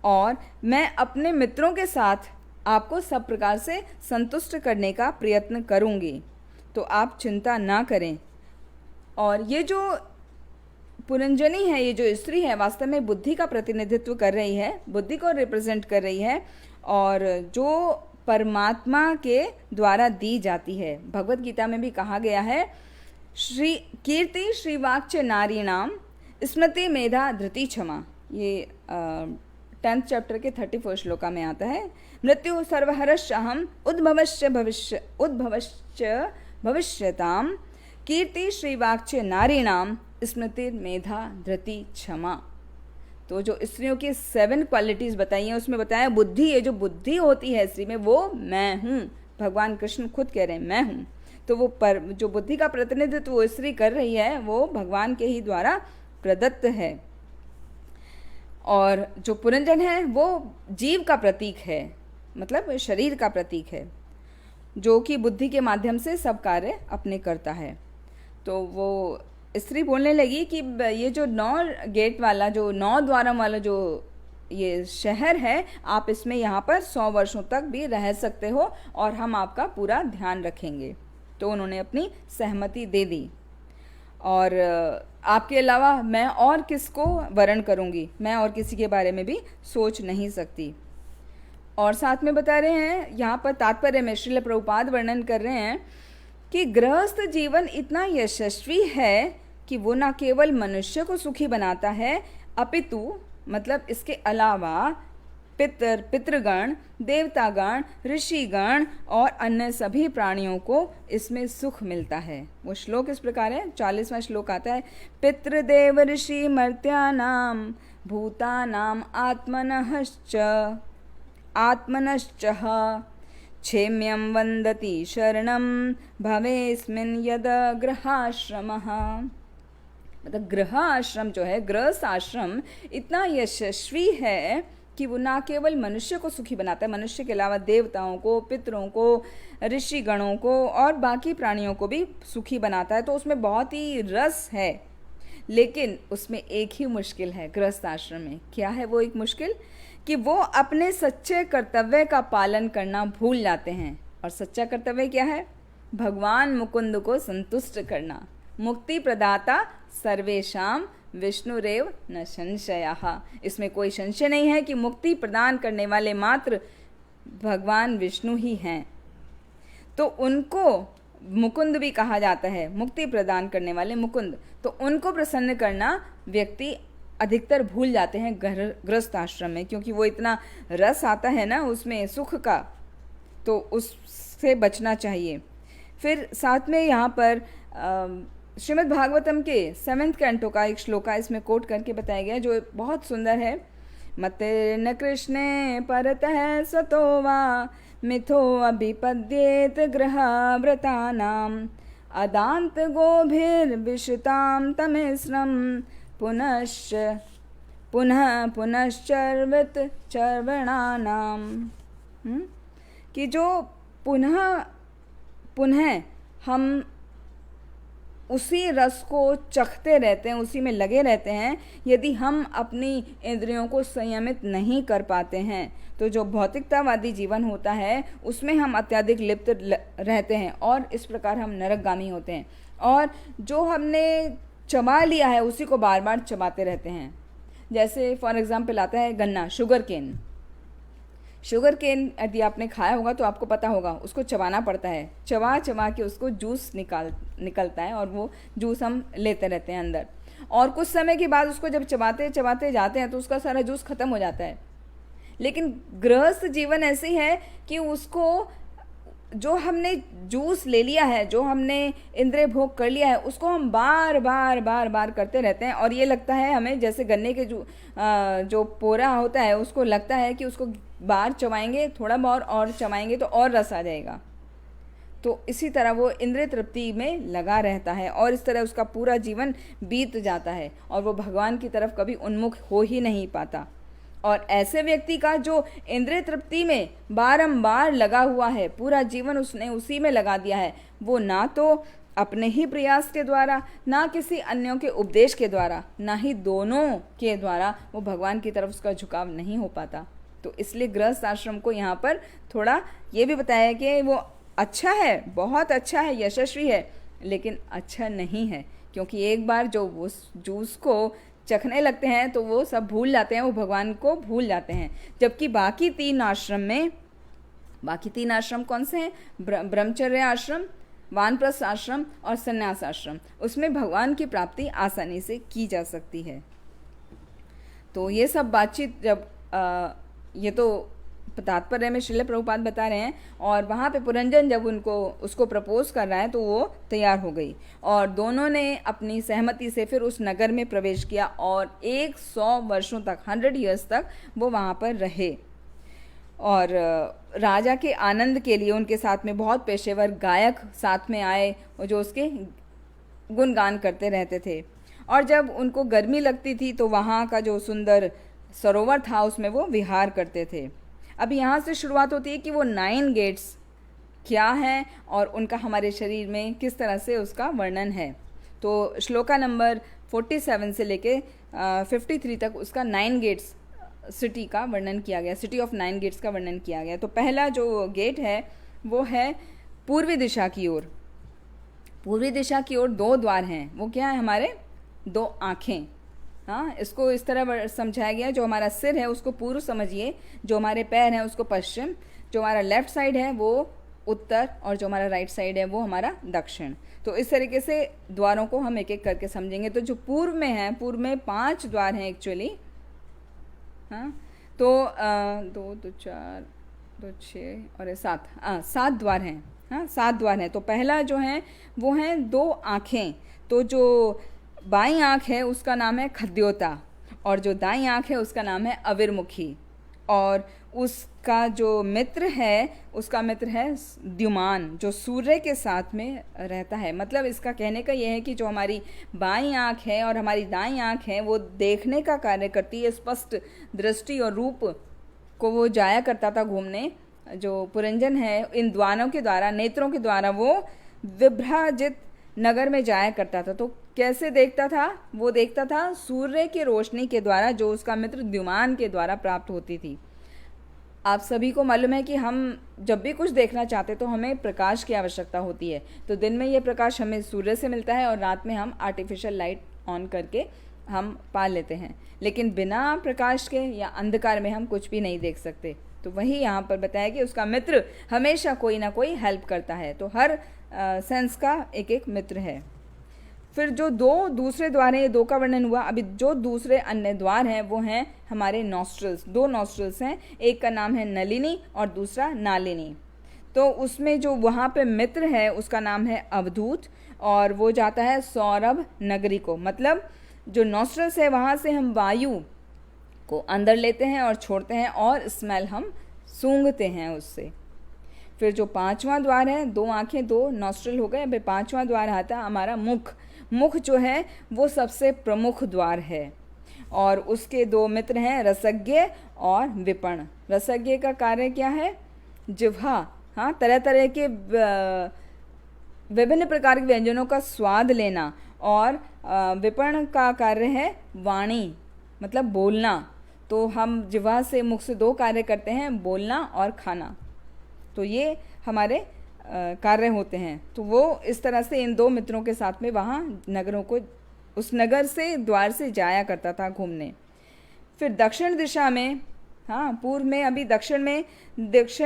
और मैं अपने मित्रों के साथ आपको सब प्रकार से संतुष्ट करने का प्रयत्न करूँगी, तो आप चिंता ना करें। और ये जो पुरंजनी है, ये जो स्त्री है, वास्तव में बुद्धि का प्रतिनिधित्व कर रही है, बुद्धि को रिप्रेजेंट कर रही है, और जो परमात्मा के द्वारा दी जाती है। भगवत गीता में भी कहा गया है, श्री कीर्ति श्रीवाक्य नारीणाम स्मृति मेधा धृति क्षमा, ये 10th चैप्टर के 34 श्लोका में आता है। मृत्यु सर्वहरश्च अहम उद्भवश्च भविष्यताम कीर्ति श्रीवाक्य नारीणाम स्मृति मेधा धृति क्षमा। तो जो स्त्रियों की 7 क्वालिटीज़ बताई हैं उसमें बताया बुद्धि, ये जो बुद्धि होती है स्त्री में वो मैं हूँ, भगवान कृष्ण खुद कह रहे हैं मैं हूँ। तो वो जो बुद्धि का प्रतिनिधित्व वो स्त्री कर रही है वो भगवान के ही द्वारा प्रदत्त है। और जो पुरंजन है वो जीव का प्रतीक है, मतलब शरीर का प्रतीक है, जो कि बुद्धि के माध्यम से सब कार्य अपने करता है। तो वो स्त्री बोलने लगी कि ये जो 9 गेट वाला, जो 9 द्वारों वाला जो ये शहर है, आप इसमें यहाँ पर 100 वर्षों तक भी रह सकते हो और हम आपका पूरा ध्यान रखेंगे। तो उन्होंने अपनी सहमति दे दी। और आपके अलावा मैं और किसको वरण करूँगी, मैं और किसी के बारे में भी सोच नहीं सकती। और साथ में बता रहे हैं, यहाँ पर तात्पर्य में श्रील प्रभुपाद वर्णन कर रहे हैं कि गृहस्थ जीवन इतना यशस्वी है कि वो न केवल मनुष्य को सुखी बनाता है, अपितु मतलब इसके अलावा पितृगण, देवतागण, ऋषिगण और अन्य सभी प्राणियों को इसमें सुख मिलता है। वो श्लोक इस प्रकार है, 40वां श्लोक आता है, पितृदेव ऋषि मर्त्यानाम भूतानाम आत्मनश्च क्षेम्यं वन्दति शरणं भवेस्मिन् यद गृहाश्रमः। मतलब गृह आश्रम जो है, गृहस्थ आश्रम इतना यशस्वी है कि वो ना केवल मनुष्य को सुखी बनाता है, मनुष्य के अलावा देवताओं को, पितरों को, ऋषिगणों को और बाकी प्राणियों को भी सुखी बनाता है। तो उसमें बहुत ही रस है, लेकिन उसमें एक ही मुश्किल है गृहस्थ आश्रम में। क्या है वो एक मुश्किल? कि वो अपने सच्चे कर्तव्य का पालन करना भूल जाते हैं। और सच्चा कर्तव्य क्या है? भगवान मुकुंद को संतुष्ट करना। मुक्ति प्रदाता सर्वेशाम विष्णुरेव न संशयः। इसमें कोई संशय नहीं है कि मुक्ति प्रदान करने वाले मात्र भगवान विष्णु ही हैं। तो उनको मुकुंद भी कहा जाता है, मुक्ति प्रदान करने वाले मुकुंद। तो उनको प्रसन्न करना व्यक्ति अधिकतर भूल जाते हैं गृहस्थ आश्रम में, क्योंकि वो इतना रस आता है ना उसमें सुख का, तो उससे बचना चाहिए। फिर साथ में यहाँ पर श्रीमद् भागवतम के 7th कैंटो का एक श्लोका इसमें कोट करके बताया गया जो बहुत सुंदर है। मतेर्न कृष्णे परतः सतो वा मिथो अभिपद्येत गृहव्रतानाम अदांत गोभिर्विषताम तमिस्रम पुनश्चर्वित चर्वणानाम। कि जो पुनः हम उसी रस को चखते रहते हैं, उसी में लगे रहते हैं। यदि हम अपनी इंद्रियों को संयमित नहीं कर पाते हैं तो जो भौतिकतावादी जीवन होता है उसमें हम अत्यधिक लिप्त रहते हैं और इस प्रकार हम नरकगामी होते हैं। और जो हमने चबा लिया है उसी को बार बार चबाते रहते हैं। जैसे फॉर एग्जाम्पल आता है गन्ना, शुगर केन यदि आपने खाया होगा तो आपको पता होगा, उसको चबाना पड़ता है। चबा के उसको जूस निकलता है और वो जूस हम लेते रहते हैं अंदर। और कुछ समय के बाद उसको जब चबाते जाते हैं तो उसका सारा जूस खत्म हो जाता है। लेकिन गृहस्थ जीवन ऐसी है कि उसको जो हमने जूस ले लिया है, जो हमने इंद्रिय भोग कर लिया है, उसको हम बार बार बार बार करते रहते हैं और ये लगता है हमें जैसे गन्ने के जो पोरा होता है उसको लगता है कि उसको बार चबाएंगे, थोड़ा बहुत और चबाएंगे तो और रस आ जाएगा। तो इसी तरह वो इंद्रिय तृप्ति में लगा रहता है और इस तरह उसका पूरा जीवन बीत जाता है और वो भगवान की तरफ कभी उन्मुख हो ही नहीं पाता। और ऐसे व्यक्ति का जो इंद्रिय तृप्ति में बारंबार लगा हुआ है, पूरा जीवन उसने उसी में लगा दिया है, वो ना तो अपने ही प्रयास के द्वारा, ना किसी अन्यों के उपदेश के द्वारा, ना ही दोनों के द्वारा वो भगवान की तरफ उसका झुकाव नहीं हो पाता। तो इसलिए गृहस्थ आश्रम को यहाँ पर थोड़ा ये भी बताया कि वो अच्छा है, बहुत अच्छा है, यशस्वी है, लेकिन अच्छा नहीं है, क्योंकि एक बार जो वो जूस को चखने लगते हैं तो वो सब भूल जाते हैं, वो भगवान को भूल जाते हैं। जबकि बाकी तीन आश्रम कौन से हैं? ब्रह्मचर्य आश्रम, वानप्रस्थ आश्रम और संन्यास आश्रम, उसमें भगवान की प्राप्ति आसानी से की जा सकती है। तो ये सब बातचीत जब ये तो तात्पर्य में श्रील प्रभुपाद बता रहे हैं, और वहाँ पे पुरंजन जब उसको प्रपोज कर रहा है तो वो तैयार हो गई और दोनों ने अपनी सहमति से फिर उस नगर में प्रवेश किया और 100 वर्षों तक, 100 ईयर्स तक वो वहाँ पर रहे। और राजा के आनंद के लिए उनके साथ में बहुत पेशेवर गायक साथ में आए जो उसके गुणगान करते रहते थे। और जब उनको गर्मी लगती थी तो वहाँ का जो सुंदर सरोवर था उसमें वो विहार करते थे। अब यहाँ से शुरुआत होती है कि वो 9 गेट्स क्या हैं और उनका हमारे शरीर में किस तरह से उसका वर्णन है। तो श्लोका नंबर 47 से लेके 53 तक उसका 9 गेट्स सिटी का वर्णन किया गया, सिटी ऑफ 9 गेट्स का वर्णन किया गया। तो पहला जो गेट है वो है पूर्वी दिशा की ओर। पूर्वी दिशा की ओर 2 द्वार हैं। वो क्या है? हमारे 2 आँखें। हाँ, इसको इस तरह समझाया गया, जो हमारा सिर है उसको पूर्व समझिए, जो हमारे पैर हैं उसको पश्चिम, जो हमारा लेफ्ट साइड है वो उत्तर और जो हमारा राइट साइड है वो हमारा दक्षिण। तो इस तरीके से द्वारों को हम एक एक करके समझेंगे। तो जो पूर्व में है, पूर्व में 5 द्वार हैं एक्चुअली। हाँ, तो 2 2 4 2 6 और 7, 7 द्वार हैं। हाँ, 7 द्वार हैं। तो पहला जो है वो हैं 2 आँखें। तो जो बाईं आँख है उसका नाम है खद्योता और जो दाईं आँख है उसका नाम है अविर्मुखी। और उसका जो मित्र है उसका मित्र है द्युमान, जो सूर्य के साथ में रहता है। मतलब इसका कहने का यह है कि जो हमारी बाईं आँख है और हमारी दाईं आँख है वो देखने का कार्य करती है, स्पष्ट दृष्टि और रूप को वो जाया करता था घूमने। जो पुरंजन है इन द्वारों के द्वारा, नेत्रों के द्वारा वो विभ्राजित नगर में जाया करता था। तो कैसे देखता था? वो देखता था सूर्य की रोशनी के द्वारा, जो उसका मित्र द्युमान के द्वारा प्राप्त होती थी। आप सभी को मालूम है कि हम जब भी कुछ देखना चाहते तो हमें प्रकाश की आवश्यकता होती है। तो दिन में ये प्रकाश हमें सूर्य से मिलता है और रात में हम आर्टिफिशियल लाइट ऑन करके हम पा लेते हैं, लेकिन बिना प्रकाश के या अंधकार में हम कुछ भी नहीं देख सकते। तो वही यहाँ पर बताया कि उसका मित्र हमेशा कोई ना कोई हेल्प करता है। तो हर सेंस का एक एक मित्र है। फिर जो 2 दूसरे द्वार हैं, ये 2 का वर्णन हुआ। अभी जो दूसरे अन्य द्वार हैं वो हैं हमारे नॉस्ट्रल्स। 2 नॉस्ट्रल्स हैं, एक का नाम है नलिनी और दूसरा नालिनी। तो उसमें जो वहाँ पे मित्र है उसका नाम है अवधूत और वो जाता है सौरभ नगरी को। मतलब जो नॉस्ट्रल्स है वहाँ से हम वायु को अंदर लेते हैं और छोड़ते हैं और स्मेल हम सूंघते हैं उससे। फिर जो 5वां द्वार है, 2 आँखें 2 नॉस्ट्रल हो गए। अभी 5वां द्वार आता है हमारा मुख। मुख जो है वो सबसे प्रमुख द्वार है और उसके 2 मित्र हैं रसज्ञ और विपण। रसज्ञ का कार्य क्या है? जिह्वा। हाँ, तरह तरह के विभिन्न प्रकार के व्यंजनों का स्वाद लेना। और विपण का कार्य है वाणी, मतलब बोलना। तो हम जिह्वा से, मुख से 2 कार्य करते हैं, बोलना और खाना। तो ये हमारे कार्य होते हैं। तो वो इस तरह से इन 2 मित्रों के साथ में वहाँ नगरों को, उस नगर से द्वार से जाया करता था घूमने। फिर दक्षिण दिशा में, हाँ पूर्व में, अभी दक्षिण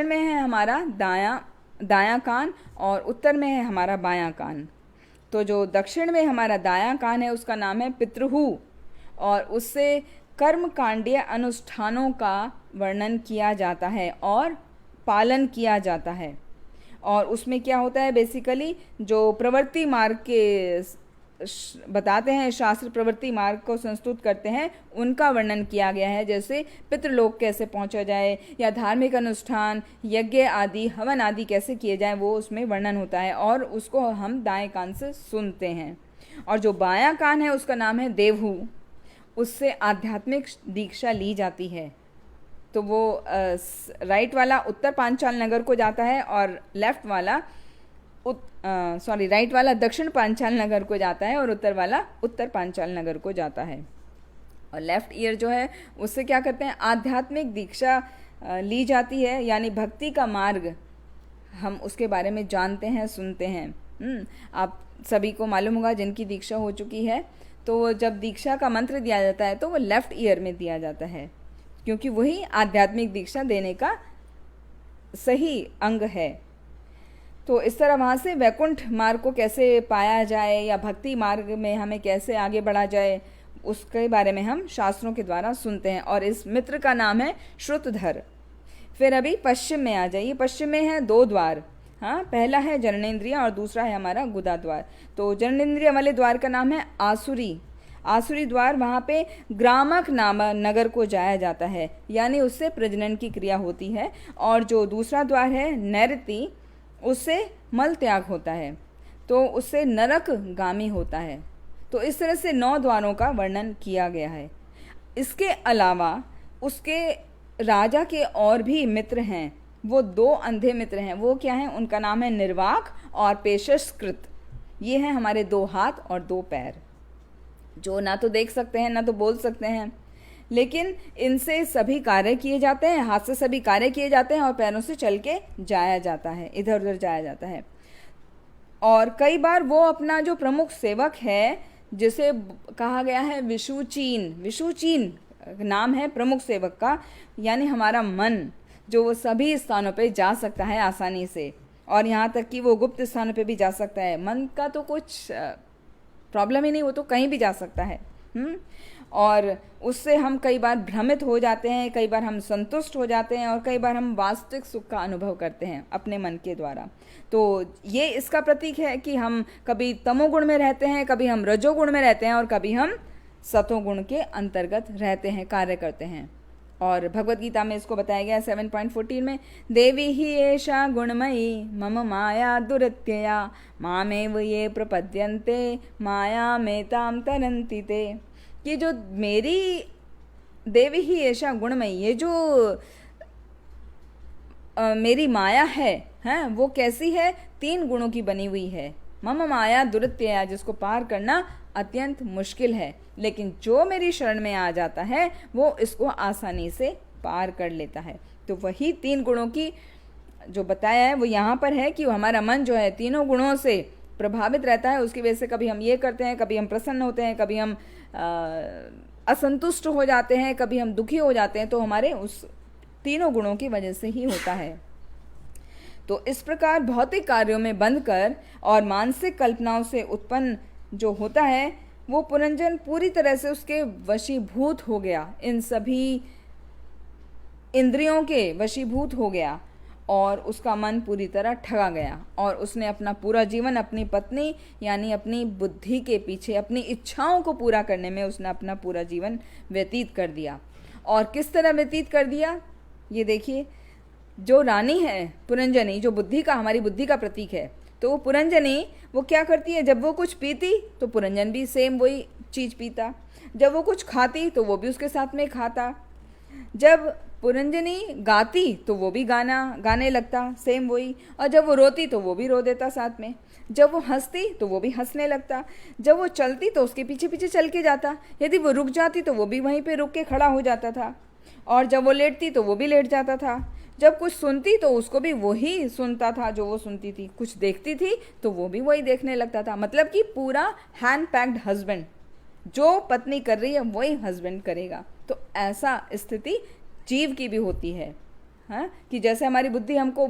में है हमारा दायां कान और उत्तर में है हमारा बायां कान। तो जो दक्षिण में हमारा दायां कान है उसका नाम है पितृहु और उससे कर्मकांडीय अनुष्ठानों का वर्णन किया जाता है और पालन किया जाता है। और उसमें क्या होता है, बेसिकली जो प्रवृत्ति मार्ग के बताते हैं, शास्त्र प्रवृत्ति मार्ग को संस्तुत करते हैं, उनका वर्णन किया गया है। जैसे पितृलोक कैसे पहुंचा जाए, या धार्मिक अनुष्ठान, यज्ञ आदि, हवन आदि कैसे किए जाए, वो उसमें वर्णन होता है और उसको हम दाएं कान से सुनते हैं। और जो बायां कान है उसका नाम है देवहू, उससे आध्यात्मिक दीक्षा ली जाती है। तो वो राइट वाला उत्तर पांचाल नगर को जाता है और लेफ्ट वाला राइट वाला दक्षिण पांचाल नगर को जाता है और उत्तर वाला उत्तर पांचाल नगर को जाता है। और लेफ्ट ईयर जो है उससे क्या करते हैं, आध्यात्मिक दीक्षा ली जाती है, यानी भक्ति का मार्ग हम उसके बारे में जानते हैं, सुनते हैं। आप सभी को मालूम होगा जिनकी दीक्षा हो चुकी है, तो जब दीक्षा का मंत्र दिया जाता है तो वो लेफ्ट ईयर में दिया जाता है, क्योंकि वही आध्यात्मिक दीक्षा देने का सही अंग है। तो इस तरह वहाँ से वैकुंठ मार्ग को कैसे पाया जाए या भक्ति मार्ग में हमें कैसे आगे बढ़ा जाए, उसके बारे में हम शास्त्रों के द्वारा सुनते हैं। और इस मित्र का नाम है श्रुतधर। फिर अभी पश्चिम में आ जाइए। पश्चिम में है 2 द्वार। हाँ, पहला है जननेन्द्रिय और दूसरा है हमारा गुदा द्वार। तो जननेन्द्रिय वाले द्वार का नाम है आसुरी। आसुरी द्वार, वहाँ पे ग्रामक नाम नगर को जाया जाता है, यानी उससे प्रजनन की क्रिया होती है। और जो दूसरा द्वार है नैरति, उससे मल त्याग होता है, तो उससे नरक गामी होता है। तो इस तरह से 9 द्वारों का वर्णन किया गया है। इसके अलावा उसके राजा के और भी मित्र हैं, वो 2 अंधे मित्र हैं। वो क्या हैं, उनका नाम है निर्वाक और पेशस्कृत। ये हैं हमारे 2 हाथ और 2 पैर, जो ना तो देख सकते हैं ना तो बोल सकते हैं, लेकिन इनसे सभी कार्य किए जाते हैं, हाथ से सभी कार्य किए जाते हैं और पैरों से चल के जाया जाता है, इधर उधर जाया जाता है। और कई बार वो अपना जो प्रमुख सेवक है, जिसे कहा गया है विषुचीन, विषुचीन नाम है प्रमुख सेवक का, यानी हमारा मन, जो वो सभी स्थानों पे जा सकता है आसानी से, और यहाँ तक कि वो गुप्त स्थानों पे भी जा सकता है। मन का तो कुछ प्रॉब्लम ही नहीं, वो तो कहीं भी जा सकता है। और उससे हम कई बार भ्रमित हो जाते हैं, कई बार हम संतुष्ट हो जाते हैं और कई बार हम वास्तविक सुख का अनुभव करते हैं अपने मन के द्वारा। तो ये इसका प्रतीक है कि हम कभी तमोगुण में रहते हैं, कभी हम रजोगुण में रहते हैं और कभी हम सतोगुण के अंतर्गत रहते हैं, कार्य करते हैं। और भगवत गीता में इसको बताया गया 7.14 में, देवी ही एषा गुणमयी मम माया दुरत्यया मामेव ये प्रपद्यन्ते माया मेताम तरन्ति ते। कि जो मेरी देवी ही ऐसा गुणमयी, ये जो मेरी माया है वो कैसी है, 3 गुणों की बनी हुई है। मम माया दुरत्यया, जिसको पार करना अत्यंत मुश्किल है, लेकिन जो मेरी शरण में आ जाता है वो इसको आसानी से पार कर लेता है। तो वही 3 गुणों की जो बताया है वो यहाँ पर है कि हमारा मन जो है 3 गुणों से प्रभावित रहता है। उसकी वजह से कभी हम ये करते हैं, कभी हम प्रसन्न होते हैं, कभी हम असंतुष्ट हो जाते हैं, कभी हम दुखी हो जाते हैं। तो हमारे उस 3 गुणों की वजह से ही होता है। तो इस प्रकार भौतिक कार्यों में बंधकर और मानसिक कल्पनाओं से उत्पन्न जो होता है, वो पुरंजन पूरी तरह से उसके वशीभूत हो गया, इन सभी इंद्रियों के वशीभूत हो गया और उसका मन पूरी तरह ठगा गया और उसने अपना पूरा जीवन अपनी पत्नी यानी अपनी बुद्धि के पीछे, अपनी इच्छाओं को पूरा करने में उसने अपना पूरा जीवन व्यतीत कर दिया। और किस तरह व्यतीत कर दिया, ये देखिए। जो रानी है पुरंजनी, जो बुद्धि का, हमारी बुद्धि का प्रतीक है, तो वो पुरंजनी वो क्या करती है, जब वो कुछ पीती तो पुरंजन भी सेम वही चीज़ पीता, जब वो कुछ खाती तो वो भी उसके साथ में खाता, जब पुरंजनी गाती तो वो भी गाने लगता, सेम वही, और जब वो रोती तो वो भी रो देता साथ में, जब वो हंसती तो वो भी हंसने लगता, जब वो चलती तो उसके पीछे पीछे चल के जाता, यदि वो रुक जाती तो वो भी वहीं पे रुक के खड़ा हो जाता था, और जब वो लेटती तो वो भी लेट जाता था, जब कुछ सुनती तो उसको भी वही सुनता था जो वो सुनती थी, कुछ देखती थी तो वो भी वही देखने लगता था। मतलब कि पूरा हैंड पैक्ड हस्बैंड, जो पत्नी कर रही है वही हस्बैंड करेगा। तो ऐसा स्थिति जीव की भी होती है, हाँ, कि जैसे हमारी बुद्धि हमको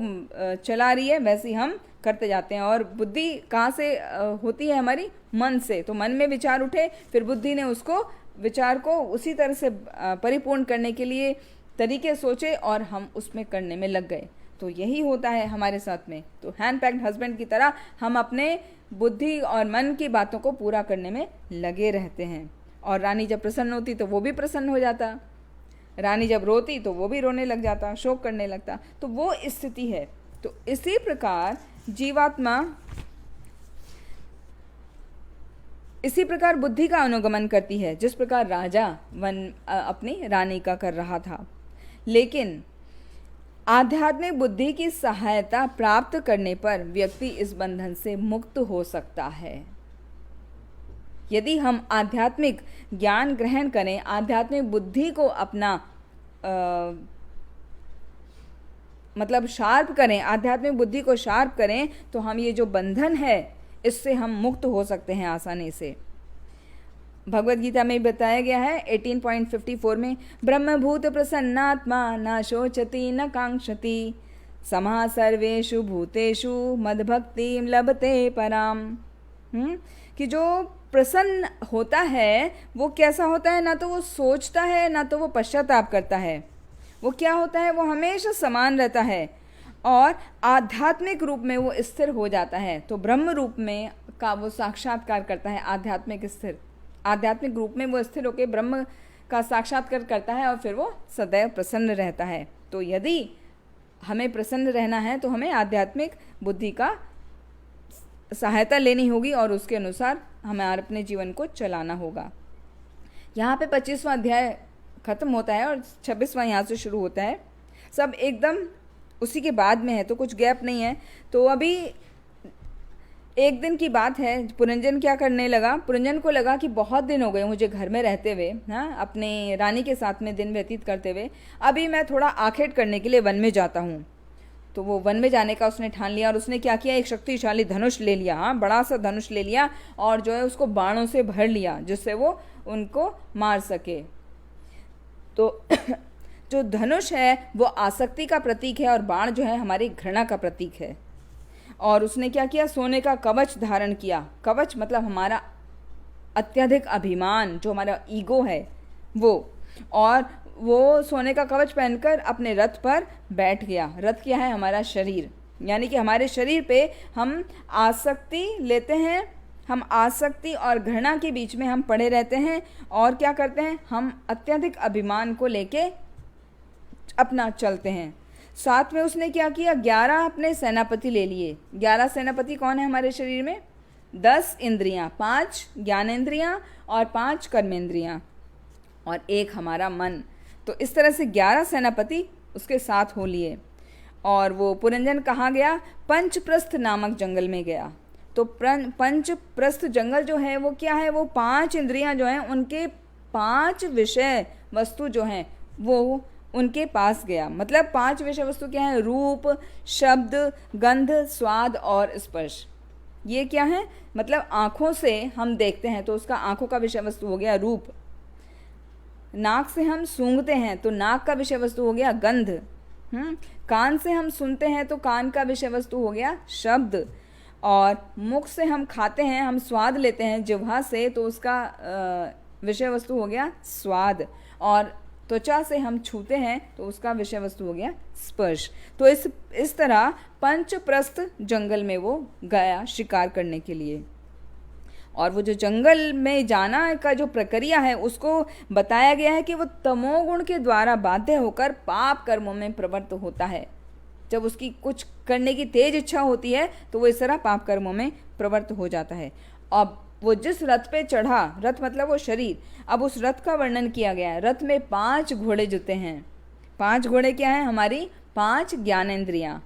चला रही है वैसे ही हम करते जाते हैं। और बुद्धि कहाँ से होती है, हमारी मन से। तो मन में विचार उठे, फिर बुद्धि ने उसको विचार को उसी तरह से परिपूर्ण करने के लिए तरीके सोचे और हम उसमें करने में लग गए। तो यही होता है हमारे साथ में। तो हैंड पैक्ड हस्बैंड की तरह हम अपने बुद्धि और मन की बातों को पूरा करने में लगे रहते हैं। और रानी जब प्रसन्न होती तो वो भी प्रसन्न हो जाता, रानी जब रोती तो वो भी रोने लग जाता, शोक करने लगता। तो वो स्थिति है। तो इसी प्रकार जीवात्मा इसी प्रकार बुद्धि का अनुगमन करती है, जिस प्रकार राजा अपनी रानी का कर रहा था। लेकिन आध्यात्मिक बुद्धि की सहायता प्राप्त करने पर व्यक्ति इस बंधन से मुक्त हो सकता है। यदि हम आध्यात्मिक ज्ञान ग्रहण करें, आध्यात्मिक बुद्धि को अपना मतलब शार्प करें, आध्यात्मिक बुद्धि को शार्प करें, तो हम ये जो बंधन है इससे हम मुक्त हो सकते हैं आसानी से। भगवद गीता में बताया गया है 18.54 में, ब्रह्मभूत प्रसन्नात्मा न शोचति न कांक्षति समः सर्वेषु भूतेषु मद्भक्तिं लभते पराम। कि जो प्रसन्न होता है वो कैसा होता है? ना तो वो सोचता है, ना तो वो पश्चाताप करता है। वो क्या होता है? वो हमेशा समान रहता है और आध्यात्मिक रूप में वो स्थिर हो जाता है। तो ब्रह्म रूप में का वो साक्षात्कार करता है, आध्यात्मिक रूप में वो स्थिर होकर ब्रह्म का साक्षात्कार करता है और फिर वो सदैव प्रसन्न रहता है। तो यदि हमें प्रसन्न रहना है तो हमें आध्यात्मिक बुद्धि का सहायता लेनी होगी और उसके अनुसार हमें अपने जीवन को चलाना होगा। यहाँ पे 25वां अध्याय खत्म होता है और 26वां यहाँ से शुरू होता है। सब एकदम उसी के बाद में है, तो कुछ गैप नहीं है। तो अभी एक दिन की बात है, पुरंजन क्या करने लगा, पुरंजन को लगा कि बहुत दिन हो गए मुझे घर में रहते हुए, हाँ, अपने रानी के साथ में दिन व्यतीत करते हुए, अभी मैं थोड़ा आखेट करने के लिए वन में जाता हूँ। तो वो वन में जाने का उसने ठान लिया और उसने क्या किया, एक शक्तिशाली धनुष ले लिया, हाँ, बड़ा सा धनुष ले लिया और जो है उसको बाणों से भर लिया जिससे वो उनको मार सके। तो जो धनुष है वो आसक्ति का प्रतीक है और बाण जो है हमारी घृणा का प्रतीक है। और उसने क्या किया, सोने का कवच धारण किया। कवच मतलब हमारा अत्यधिक अभिमान, जो हमारा ईगो है वो, और वो सोने का कवच पहनकर अपने रथ पर बैठ गया। रथ क्या है? हमारा शरीर, यानी कि हमारे शरीर पे हम आसक्ति लेते हैं, हम आसक्ति और घृणा के बीच में हम पड़े रहते हैं और क्या करते हैं, हम अत्यधिक अभिमान को लेके अपना चलते हैं। साथ में उसने क्या किया, 11 अपने सेनापति ले लिए। 11 सेनापति कौन है हमारे शरीर में? 10 इंद्रियां, 5 ज्ञानेंद्रियां और 5 कर्मेंद्रियां और 1 हमारा मन। तो इस तरह से 11 सेनापति उसके साथ हो लिए और वो पुरंजन कहाँ गया? पंचप्रस्थ नामक जंगल में गया। तो पंचप्रस्थ जंगल जो है वो क्या है? वो 5 इंद्रियां जो हैं उनके 5 विषय वस्तु जो हैं वो उनके पास गया। मतलब 5 विषय वस्तु क्या है? रूप, शब्द, गंध, स्वाद और स्पर्श। ये क्या है? मतलब आँखों से हम देखते हैं तो उसका आँखों का विषय वस्तु हो गया रूप। नाक से हम सूंघते हैं तो नाक का विषय वस्तु हो गया गंध। कान से हम सुनते हैं तो कान का विषय वस्तु हो गया शब्द। और मुख से हम खाते हैं, हम स्वाद लेते हैं जिह्वा से, तो उसका विषय वस्तु हो गया स्वाद। और त्वचा से हम छूते हैं तो उसका विषय वस्तु हो गया स्पर्श। तो इस तरह पंचप्रस्थ जंगल में वो गया शिकार करने के लिए। और वो जो जंगल में जाना का जो प्रक्रिया है उसको बताया गया है कि वो तमोगुण के द्वारा बाध्य होकर पाप कर्मों में प्रवृत्त होता है। जब उसकी कुछ करने की तेज इच्छा होती है तो वो इस तरह पाप कर्मों में प्रवृत्त हो जाता है। अब वो जिस रथ पे चढ़ा, रथ मतलब वो शरीर, अब उस रथ का वर्णन किया गया है। रथ में 5 घोड़े जुते हैं। 5 घोड़े क्या है? हमारी 5 ज्ञानेंद्रियां,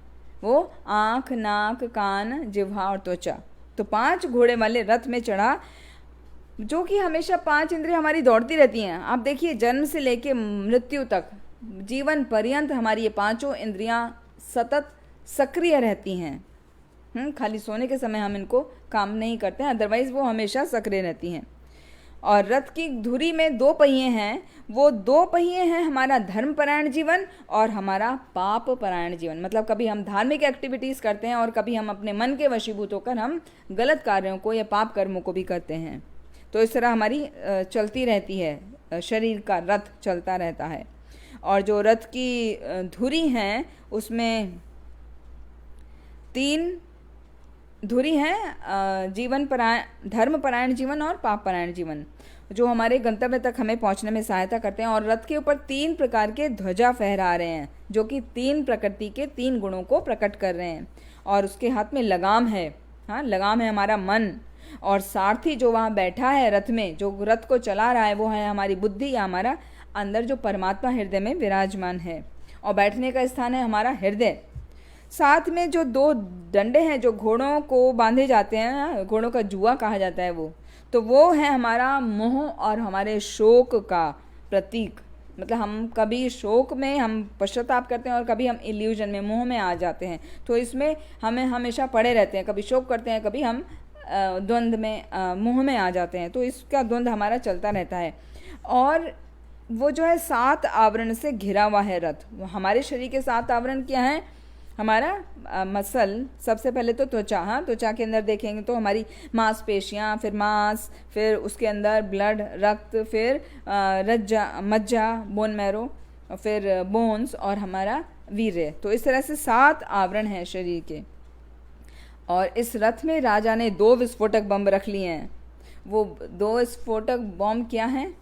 वो आँख, नाक, कान, जिह्वा और त्वचा। तो 5 घोड़े वाले रथ में चढ़ा, जो कि हमेशा 5 इंद्रियां हमारी दौड़ती रहती हैं। आप देखिए जन्म से लेके मृत्यु तक, जीवन पर्यंत हमारी ये 5 इंद्रियां सतत सक्रिय रहती हैं। खाली सोने के समय हम इनको काम नहीं करते हैं, अदरवाइज वो हमेशा सक्रिय रहती हैं। और रथ की धुरी में 2 पहिए हैं। वो 2 पहिए हैं हमारा धर्मपरायण जीवन और हमारा पाप परायण जीवन। मतलब कभी हम धार्मिक एक्टिविटीज़ करते हैं और कभी हम अपने मन के वशीभूत होकर हम गलत कार्यों को या पाप कर्मों को भी करते हैं। तो इस तरह हमारी चलती रहती है, शरीर का रथ चलता रहता है। और जो रथ की धुरी हैं उसमें तीन धुरी हैं, जीवन परायण, धर्म परायण जीवन और पाप परायण जीवन, जो हमारे गंतव्य तक हमें पहुंचने में सहायता करते हैं। और रथ के ऊपर 3 प्रकार के ध्वजा फहरा रहे हैं, जो कि 3 प्रकृति के 3 गुणों को प्रकट कर रहे हैं। और उसके हाथ में लगाम है, हाँ, लगाम है हमारा मन। और सारथी जो वहाँ बैठा है रथ में, जो रथ को चला रहा है, वो है हमारी बुद्धि या हमारा अंदर जो परमात्मा हृदय में विराजमान है। और बैठने का स्थान है हमारा हृदय। साथ में जो 2 डंडे हैं जो घोड़ों को बांधे जाते हैं, घोड़ों का जुआ कहा जाता है, वो है हमारा मोह और हमारे शोक का प्रतीक। मतलब हम कभी शोक में हम पश्चाताप करते हैं और कभी हम इल्यूजन में, मोह में आ जाते हैं। तो इसमें हमें हमेशा पड़े रहते हैं, कभी शोक करते हैं, कभी हम द्वंद्व में, मोह में आ जाते हैं। तो इसका द्वंद्व हमारा चलता रहता है। और वो जो है 7 आवरण से घिरा हुआ है रथ। हमारे शरीर के 7 आवरण क्या हैं? हमारा मसल, सबसे पहले तो त्वचा, हाँ, त्वचा के अंदर देखेंगे तो हमारी मांसपेशियाँ, फिर मांस, फिर उसके अंदर ब्लड, रक्त, फिर रज्जा, मज्जा, बोन मैरो, फिर बोन्स और हमारा वीर्य। तो इस तरह से 7 आवरण हैं शरीर के। और इस रथ में राजा ने 2 विस्फोटक बम रख लिए हैं। वो 2 विस्फोटक बम क्या हैं?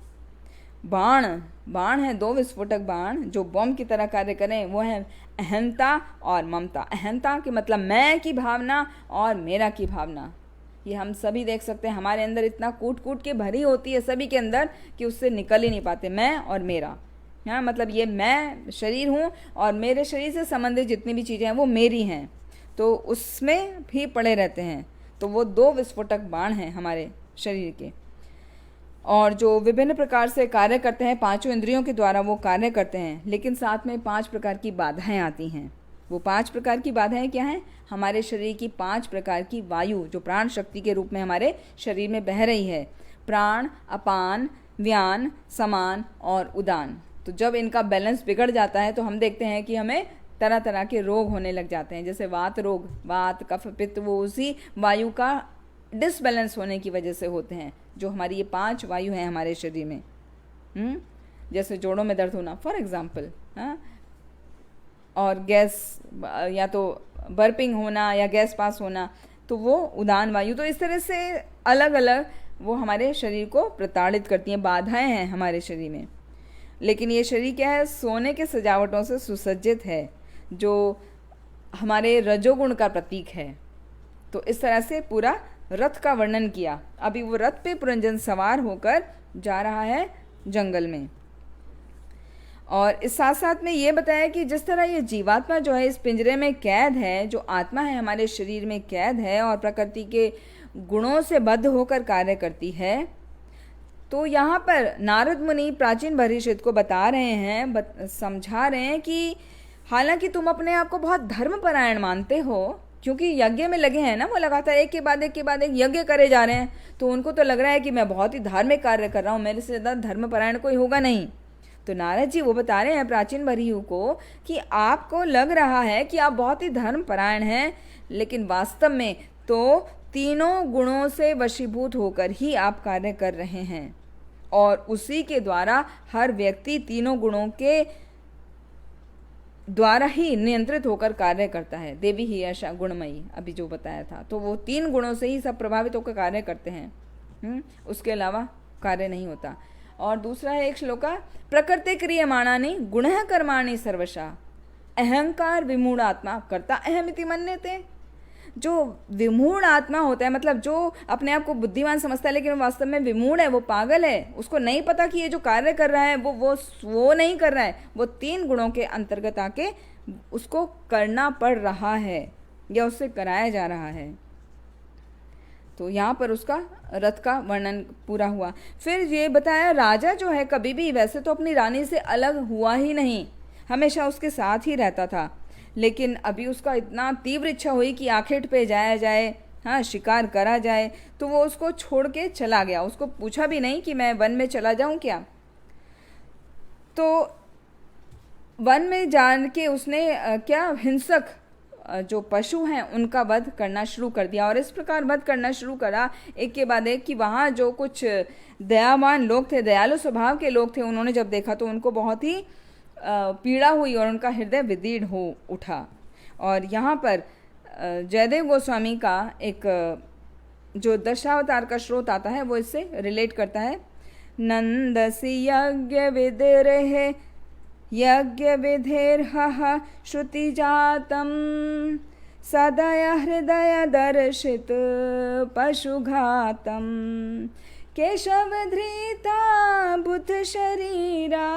बाण है, 2 विस्फोटक बाण जो बम की तरह कार्य करें। वो है अहंता और ममता। अहंता के मतलब मैं की भावना और मेरा की भावना। ये हम सभी देख सकते हैं, हमारे अंदर इतना कूट कूट के भरी होती है सभी के अंदर कि उससे निकल ही नहीं पाते, मैं और मेरा। हाँ, मतलब ये मैं शरीर हूँ और मेरे शरीर से संबंधित जितनी भी चीज़ें हैं वो मेरी हैं, तो उसमें भी पड़े रहते हैं। तो वो 2 विस्फोटक बाण हैं हमारे शरीर के। और जो विभिन्न प्रकार से कार्य करते हैं, 5 इंद्रियों के द्वारा वो कार्य करते हैं। लेकिन साथ में 5 प्रकार की बाधाएं आती हैं। वो 5 प्रकार की बाधाएं क्या हैं? हमारे शरीर की 5 प्रकार की वायु जो प्राण शक्ति के रूप में हमारे शरीर में बह रही है। प्राण, अपान, व्यान, समान और उदान। तो जब इनका बैलेंस बिगड़ जाता है तो हम देखते हैं कि हमें तरह तरह के रोग होने लग जाते हैं। जैसे वात रोग, वात, कफ, पित्त, वो उसी वायु का डिसबैलेंस होने की वजह से होते हैं। जो हमारी ये 5 वायु हैं हमारे शरीर में, जैसे जोड़ों में दर्द होना फॉर एग्जाम्पल, हाँ, और गैस या तो बर्पिंग होना या गैस पास होना, तो वो उदान वायु। तो इस तरह से अलग अलग वो हमारे शरीर को प्रताड़ित करती हैं, बाधाएं हैं हमारे शरीर में। लेकिन ये शरीर क्या है? सोने के सजावटों से सुसज्जित है, जो हमारे रजोगुण का प्रतीक है। तो इस तरह से पूरा रथ का वर्णन किया। अभी वो रथ पे पुरंजन सवार होकर जा रहा है जंगल में। और इस साथ साथ में ये बताया कि जिस तरह ये जीवात्मा जो है इस पिंजरे में कैद है, जो आत्मा है हमारे शरीर में कैद है और प्रकृति के गुणों से बद्ध होकर कार्य करती है, तो यहाँ पर नारद मुनि प्राचीन भरीषित को बता रहे हैं, समझा रहे हैं कि हालांकि तुम अपने आप को बहुत धर्मपरायण मानते हो, क्योंकि यज्ञ में लगे हैं ना, वो लगातार एक के बाद एक यज्ञ करे जा रहे हैं, तो उनको तो लग रहा है कि मैं बहुत ही धार्मिक कार्य कर रहा हूँ, मेरे से ज़्यादा धर्मपरायण कोई होगा नहीं। तो नारद जी वो बता रहे हैं प्राचीन भरीहु को कि आपको लग रहा है कि आप बहुत ही धर्मपरायण हैं, लेकिन वास्तव में तो तीनों गुणों से वशीभूत होकर ही आप कार्य कर रहे हैं। और उसी के द्वारा हर व्यक्ति तीनों गुणों के द्वारा ही नियंत्रित होकर कार्य करता है। देवी ही ऐसा गुणमयी, अभी जो बताया था, तो वो 3 गुणों से ही सब प्रभावित होकर कार्य करते हैं, उसके अलावा कार्य नहीं होता। और दूसरा है एक श्लोका, प्रकृति क्रियमाणानि गुणः कर्माणि सर्वशः अहंकार विमूढ़ आत्मा कर्ता अहमिति मन्यते। जो विमूढ़ आत्मा होता है, मतलब जो अपने आप को बुद्धिमान समझता है लेकिन वास्तव में विमूढ़ है, वो पागल है, उसको नहीं पता कि ये जो कार्य कर रहा है वो नहीं कर रहा है, वो 3 गुणों के अंतर्गत आके उसको करना पड़ रहा है या उससे कराया जा रहा है। तो यहाँ पर उसका रथ का वर्णन पूरा हुआ। फिर ये बताया राजा जो है कभी भी वैसे तो अपनी रानी से अलग हुआ ही नहीं, हमेशा उसके साथ ही रहता था, लेकिन अभी उसका इतना तीव्र इच्छा हुई कि आखिर पे जाया जाए, हाँ, शिकार करा जाए, तो वो उसको छोड़ के चला गया। उसको पूछा भी नहीं कि मैं वन में चला जाऊं क्या। तो वन में जान के उसने क्या हिंसक जो पशु हैं उनका वध करना शुरू कर दिया। और इस प्रकार वध करना शुरू करा एक के बाद एक कि वहाँ जो कुछ दयावान लोग थे, दयालु स्वभाव के लोग थे, उन्होंने जब देखा तो उनको बहुत ही पीड़ा हुई और उनका हृदय विदीर्ण हो उठा। और यहाँ पर जयदेव गोस्वामी का एक जो दशावतार का स्रोत आता है वो इससे रिलेट करता है। नंदसि यज्ञ विदिर्हे यज्ञ विधिर्हः श्रुति जातम सदय हृदय दर्शित पशुघातम केशव धृता बुध शरीरा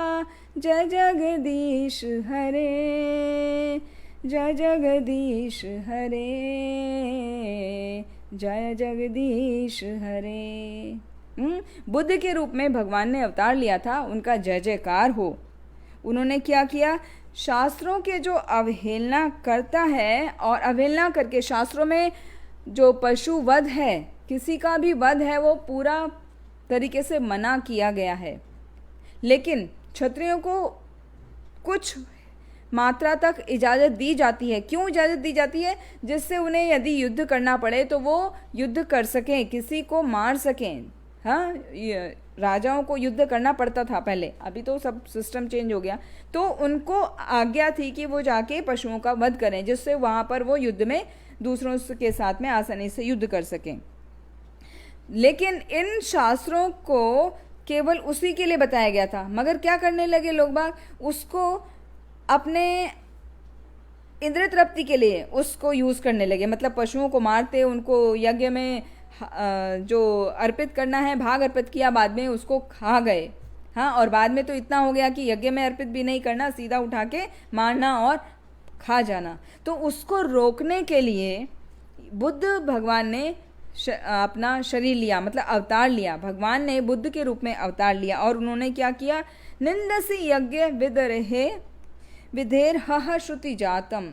जय जगदीश हरे जय जगदीश हरे जय जगदीश हरे। बुद्ध के रूप में भगवान ने अवतार लिया था, उनका जय जयकार हो। उन्होंने क्या किया, शास्त्रों के जो अवहेलना करता है और अवहेलना करके शास्त्रों में जो पशु वध है, किसी का भी वध है, वो पूरा तरीके से मना किया गया है। लेकिन क्षत्रियों को कुछ मात्रा तक इजाज़त दी जाती है। क्यों इजाज़त दी जाती है? जिससे उन्हें यदि युद्ध करना पड़े तो वो युद्ध कर सकें, किसी को मार सकें। हाँ, राजाओं को युद्ध करना पड़ता था पहले, अभी तो सब सिस्टम चेंज हो गया। तो उनको आज्ञा थी कि वो जाके पशुओं का वध करें, जिससे वहाँ पर वो युद्ध में दूसरों के साथ में आसानी से युद्ध कर सकें। लेकिन इन शास्त्रों को केवल उसी के लिए बताया गया था, मगर क्या करने लगे लोग बाग, उसको अपने इंद्रिय तृप्ति के लिए उसको यूज़ करने लगे। मतलब पशुओं को मारते, उनको यज्ञ में जो अर्पित करना है भाग अर्पित किया, बाद में उसको खा गए। हाँ, और बाद में तो इतना हो गया कि यज्ञ में अर्पित भी नहीं करना, सीधा उठा के मारना और खा जाना। तो उसको रोकने के लिए बुद्ध भगवान ने अपना शरीर लिया, मतलब अवतार लिया। भगवान ने बुद्ध के रूप में अवतार लिया और उन्होंने क्या किया, निंदसि यज्ञ विदर्हे विधेर्हः श्रुति जातम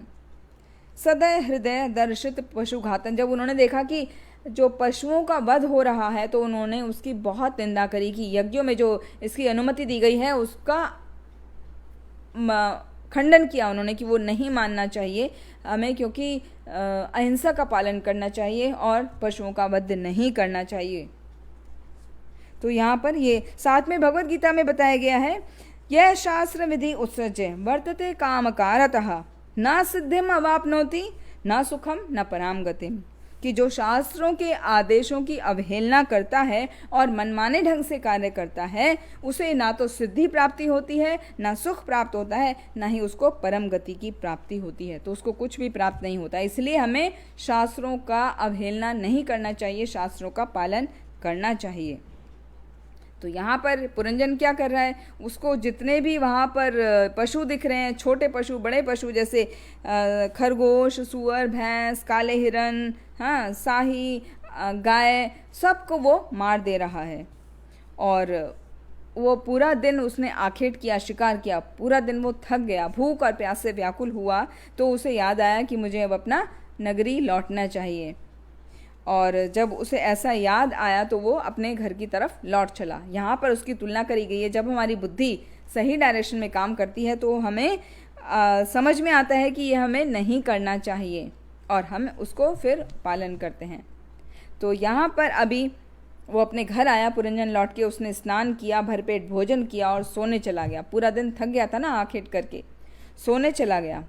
सदय हृदय दर्शित पशुघातन। जब उन्होंने देखा कि जो पशुओं का वध हो रहा है तो उन्होंने उसकी बहुत निंदा करी कि यज्ञों में जो इसकी अनुमति दी गई है उसका खंडन किया उन्होंने कि वो नहीं मानना चाहिए हमें, क्योंकि अहिंसा का पालन करना चाहिए और पशुओं का वध नहीं करना चाहिए। तो यहाँ पर ये साथ में भगवद गीता में बताया गया है, यह शास्त्र विधि उत्सृज्य वर्तते कामकारतः न सिद्धिम अवाप्नोति न सुखम न पराम गतिम। कि जो शास्त्रों के आदेशों की अवहेलना करता है और मनमाने ढंग से कार्य करता है, उसे ना तो सिद्धि प्राप्ति होती है, ना सुख प्राप्त होता है, ना ही उसको परम गति की प्राप्ति होती है। तो उसको कुछ भी प्राप्त नहीं होता। इसलिए हमें शास्त्रों का अवहेलना नहीं करना चाहिए, शास्त्रों का पालन करना चाहिए। तो यहाँ पर पुरंजन क्या कर रहा है, उसको जितने भी वहाँ पर पशु दिख रहे हैं, छोटे पशु बड़े पशु, जैसे खरगोश, सुअर, भैंस, काले हिरन, हाँ, साही, गाय, सबको वो मार दे रहा है। और वो पूरा दिन उसने आखेट किया, शिकार किया, पूरा दिन वो थक गया, भूख और प्यास से व्याकुल हुआ। तो उसे याद आया कि मुझे अब अपना नगरी लौटना चाहिए। और जब उसे ऐसा याद आया तो वो अपने घर की तरफ लौट चला। यहाँ पर उसकी तुलना करी गई है, जब हमारी बुद्धि सही डायरेक्शन में काम करती है तो हमें समझ में आता है कि ये हमें नहीं करना चाहिए और हम उसको फिर पालन करते हैं। तो यहाँ पर अभी वो अपने घर आया, पुरंजन लौट के उसने स्नान किया, भरपेट भोजन किया और सोने चला गया। पूरा दिन थक गया था ना आखेट करके, सोने चला गया।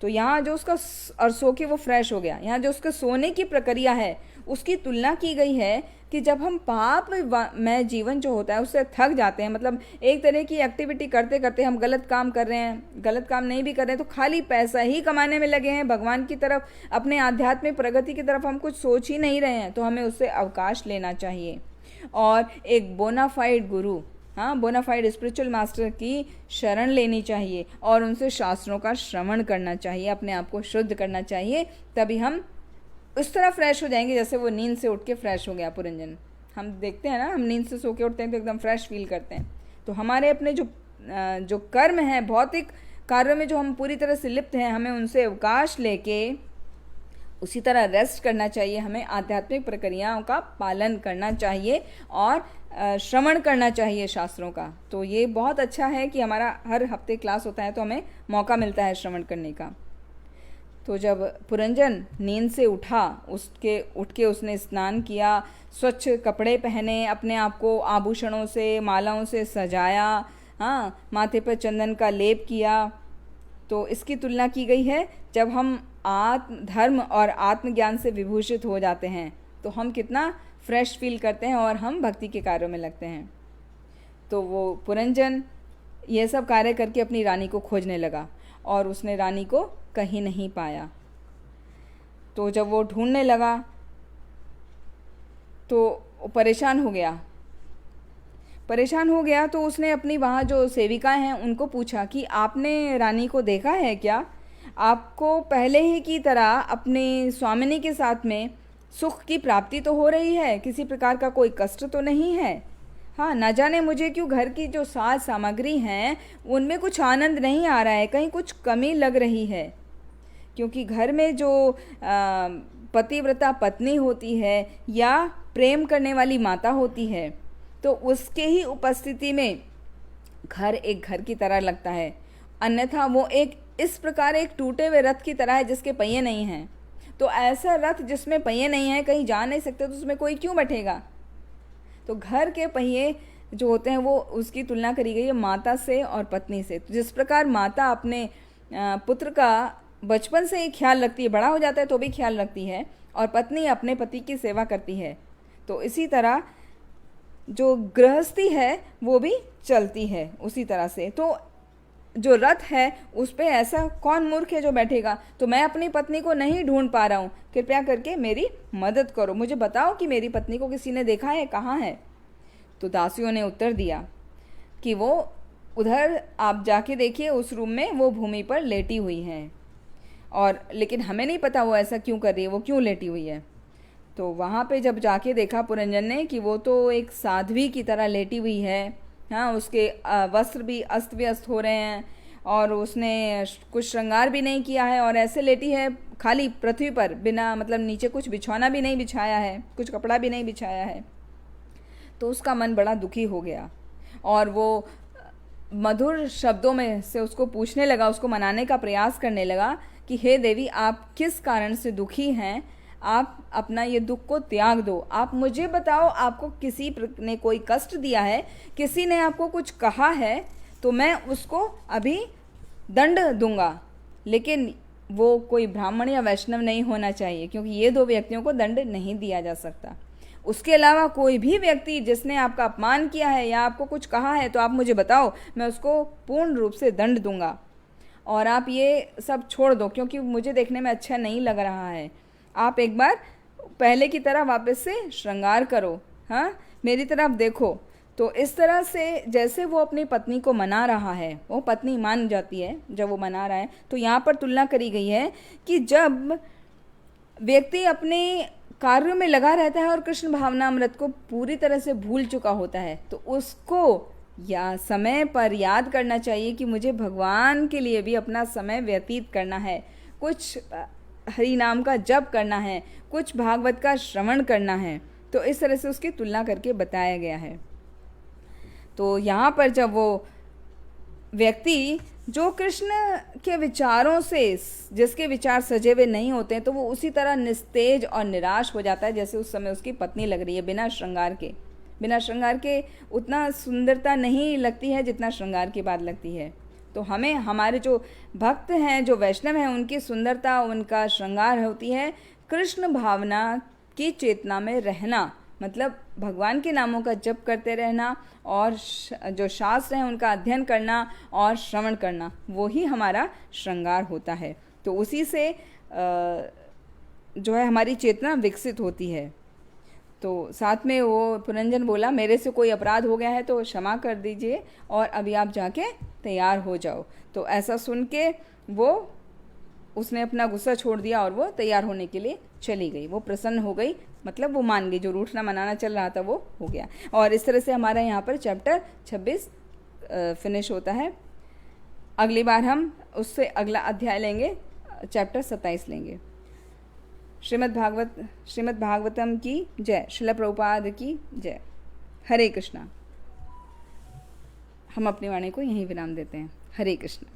तो यहाँ जो उसका और सो के वो फ्रेश हो गया। यहाँ जो उसके सोने की प्रक्रिया है उसकी तुलना की गई है कि जब हम पाप में जीवन जो होता है उससे थक जाते हैं, मतलब एक तरह की एक्टिविटी करते करते हम गलत काम कर रहे हैं, गलत काम नहीं भी कर रहे हैं तो खाली पैसा ही कमाने में लगे हैं, भगवान की तरफ, अपने आध्यात्मिक प्रगति की तरफ हम कुछ सोच ही नहीं रहे हैं, तो हमें उससे अवकाश लेना चाहिए और एक बोनाफाइड गुरु, हाँ, बोनाफाइड स्पिरिचुअल मास्टर की शरण लेनी चाहिए और उनसे शास्त्रों का श्रवण करना चाहिए, अपने आप को शुद्ध करना चाहिए। तभी हम उस तरह फ्रेश हो जाएंगे जैसे वो नींद से उठ के फ्रेश हो गया पुरंजन। हम देखते हैं ना, हम नींद से सो के उठते हैं तो एकदम फ्रेश फील करते हैं। तो हमारे अपने जो कर्म हैं, भौतिक कार्यों में जो हम पूरी तरह से लिप्त हैं, हमें उनसे अवकाश लेके उसी तरह रेस्ट करना चाहिए। हमें आध्यात्मिक प्रक्रियाओं का पालन करना चाहिए और श्रवण करना चाहिए शास्त्रों का। तो ये बहुत अच्छा है कि हमारा हर हफ्ते क्लास होता है तो हमें मौका मिलता है श्रवण करने का। तो जब पुरंजन नींद से उठा, उठ के उसने स्नान किया, स्वच्छ कपड़े पहने, अपने आप को आभूषणों से, मालाओं से सजाया, हाँ, माथे पर चंदन का लेप किया तो इसकी तुलना की गई है जब हम आत्म धर्म और आत्मज्ञान से विभूषित हो जाते हैं तो हम कितना फ्रेश फील करते हैं और हम भक्ति के कार्यों में लगते हैं। तो वो पुरंजन ये सब कार्य करके अपनी रानी को खोजने लगा और उसने रानी को कहीं नहीं पाया। तो जब वो ढूंढने लगा तो परेशान हो गया तो उसने अपनी वहाँ जो सेविकाएं हैं उनको पूछा कि आपने रानी को देखा है क्या? आपको पहले ही की तरह अपनी स्वामिनी के साथ में सुख की प्राप्ति तो हो रही है, किसी प्रकार का कोई कष्ट तो नहीं है। हाँ, न जाने मुझे क्यों घर की जो साज सामग्री हैं उनमें कुछ आनंद नहीं आ रहा है, कहीं कुछ कमी लग रही है। क्योंकि घर में जो पतिव्रता पत्नी होती है या प्रेम करने वाली माता होती है तो उसके ही उपस्थिति में घर एक घर की तरह लगता है, अन्यथा वो एक इस प्रकार एक टूटे हुए रथ की तरह है जिसके पहिए नहीं हैं। तो ऐसा रथ जिसमें पहिए नहीं हैं, कहीं जा नहीं सकते, तो उसमें कोई क्यों बैठेगा? तो घर के पहिए जो होते हैं वो उसकी तुलना करी गई है माता से और पत्नी से। तो जिस प्रकार माता अपने पुत्र का बचपन से ही ख्याल रखती है, बड़ा हो जाता है तो भी ख्याल रखती है, और पत्नी अपने पति की सेवा करती है, तो इसी तरह जो गृहस्थी है वो भी चलती है उसी तरह से। तो जो रथ है उस पे ऐसा कौन मूर्ख है जो बैठेगा? तो मैं अपनी पत्नी को नहीं ढूंढ पा रहा हूँ, कृपया करके मेरी मदद करो, मुझे बताओ कि मेरी पत्नी को किसी ने देखा है, कहाँ है? तो दासियों ने उत्तर दिया कि वो उधर आप जाके देखिए, उस रूम में वो भूमि पर लेटी हुई है, और लेकिन हमें नहीं पता वो ऐसा क्यों कर रही है, वो क्यों लेटी हुई है। तो वहाँ पे जब जाके देखा पुरंजन ने कि वो तो एक साध्वी की तरह लेटी हुई है। हाँ, उसके वस्त्र भी अस्त व्यस्त हो रहे हैं और उसने कुछ श्रृंगार भी नहीं किया है और ऐसे लेटी है खाली पृथ्वी पर, बिना मतलब नीचे कुछ बिछौना भी नहीं बिछाया है, कुछ कपड़ा भी नहीं बिछाया है। तो उसका मन बड़ा दुखी हो गया और वो मधुर शब्दों में से उसको पूछने लगा, उसको मनाने का प्रयास करने लगा कि हे देवी, आप किस कारण से दुखी हैं? आप अपना ये दुख को त्याग दो, आप मुझे बताओ, आपको किसी ने कोई कष्ट दिया है, किसी ने आपको कुछ कहा है तो मैं उसको अभी दंड दूंगा, लेकिन वो कोई ब्राह्मण या वैष्णव नहीं होना चाहिए, क्योंकि ये दो व्यक्तियों को दंड नहीं दिया जा सकता। उसके अलावा कोई भी व्यक्ति जिसने आपका अपमान किया है या आपको कुछ कहा है तो आप मुझे बताओ, मैं उसको पूर्ण रूप से दंड दूंगा, और आप ये सब छोड़ दो क्योंकि मुझे देखने में अच्छा नहीं लग रहा है। आप एक बार पहले की तरह वापस से श्रृंगार करो, हाँ, मेरी तरफ देखो। तो इस तरह से जैसे वो अपनी पत्नी को मना रहा है, वो पत्नी मान जाती है जब वो मना रहा है। तो यहाँ पर तुलना करी गई है कि जब व्यक्ति अपने कार्यों में लगा रहता है और कृष्ण भावनामृत को पूरी तरह से भूल चुका होता है तो उसको या समय पर याद करना चाहिए कि मुझे भगवान के लिए भी अपना समय व्यतीत करना है, कुछ हरि नाम का जप करना है, कुछ भागवत का श्रवण करना है। तो इस तरह से उसकी तुलना करके बताया गया है। तो यहाँ पर जब वो व्यक्ति जो कृष्ण के विचारों से, जिसके विचार सजे हुए नहीं होते हैं, तो वो उसी तरह निस्तेज और निराश हो जाता है जैसे उस समय उसकी पत्नी लग रही है, बिना श्रृंगार के उतना सुंदरता नहीं लगती है जितना श्रृंगार के बाद लगती है। तो हमें हमारे जो भक्त हैं, जो वैष्णव हैं, उनकी सुंदरता, उनका श्रृंगार होती है कृष्ण भावना की चेतना में रहना, मतलब भगवान के नामों का जप करते रहना और जो शास्त्र हैं उनका अध्ययन करना और श्रवण करना, वो ही हमारा श्रृंगार होता है। तो उसी से जो है हमारी चेतना विकसित होती है। तो साथ में वो पुरंजन बोला, मेरे से कोई अपराध हो गया है तो क्षमा कर दीजिए और अभी आप जाके तैयार हो जाओ। तो ऐसा सुन के उसने अपना गुस्सा छोड़ दिया और वो तैयार होने के लिए चली गई। वो प्रसन्न हो गई, मतलब वो मान गई, जो रूठना मनाना चल रहा था वो हो गया। और इस तरह से हमारा यहाँ पर चैप्टर 26 फिनिश होता है। अगली बार हम उससे अगला अध्याय लेंगे, चैप्टर 27 लेंगे। श्रीमद् भागवतम की जय, श्रील प्रभुपाद की जय। हरे कृष्णा। हम अपनी वाणी को यहीं विराम देते हैं। हरे कृष्णा।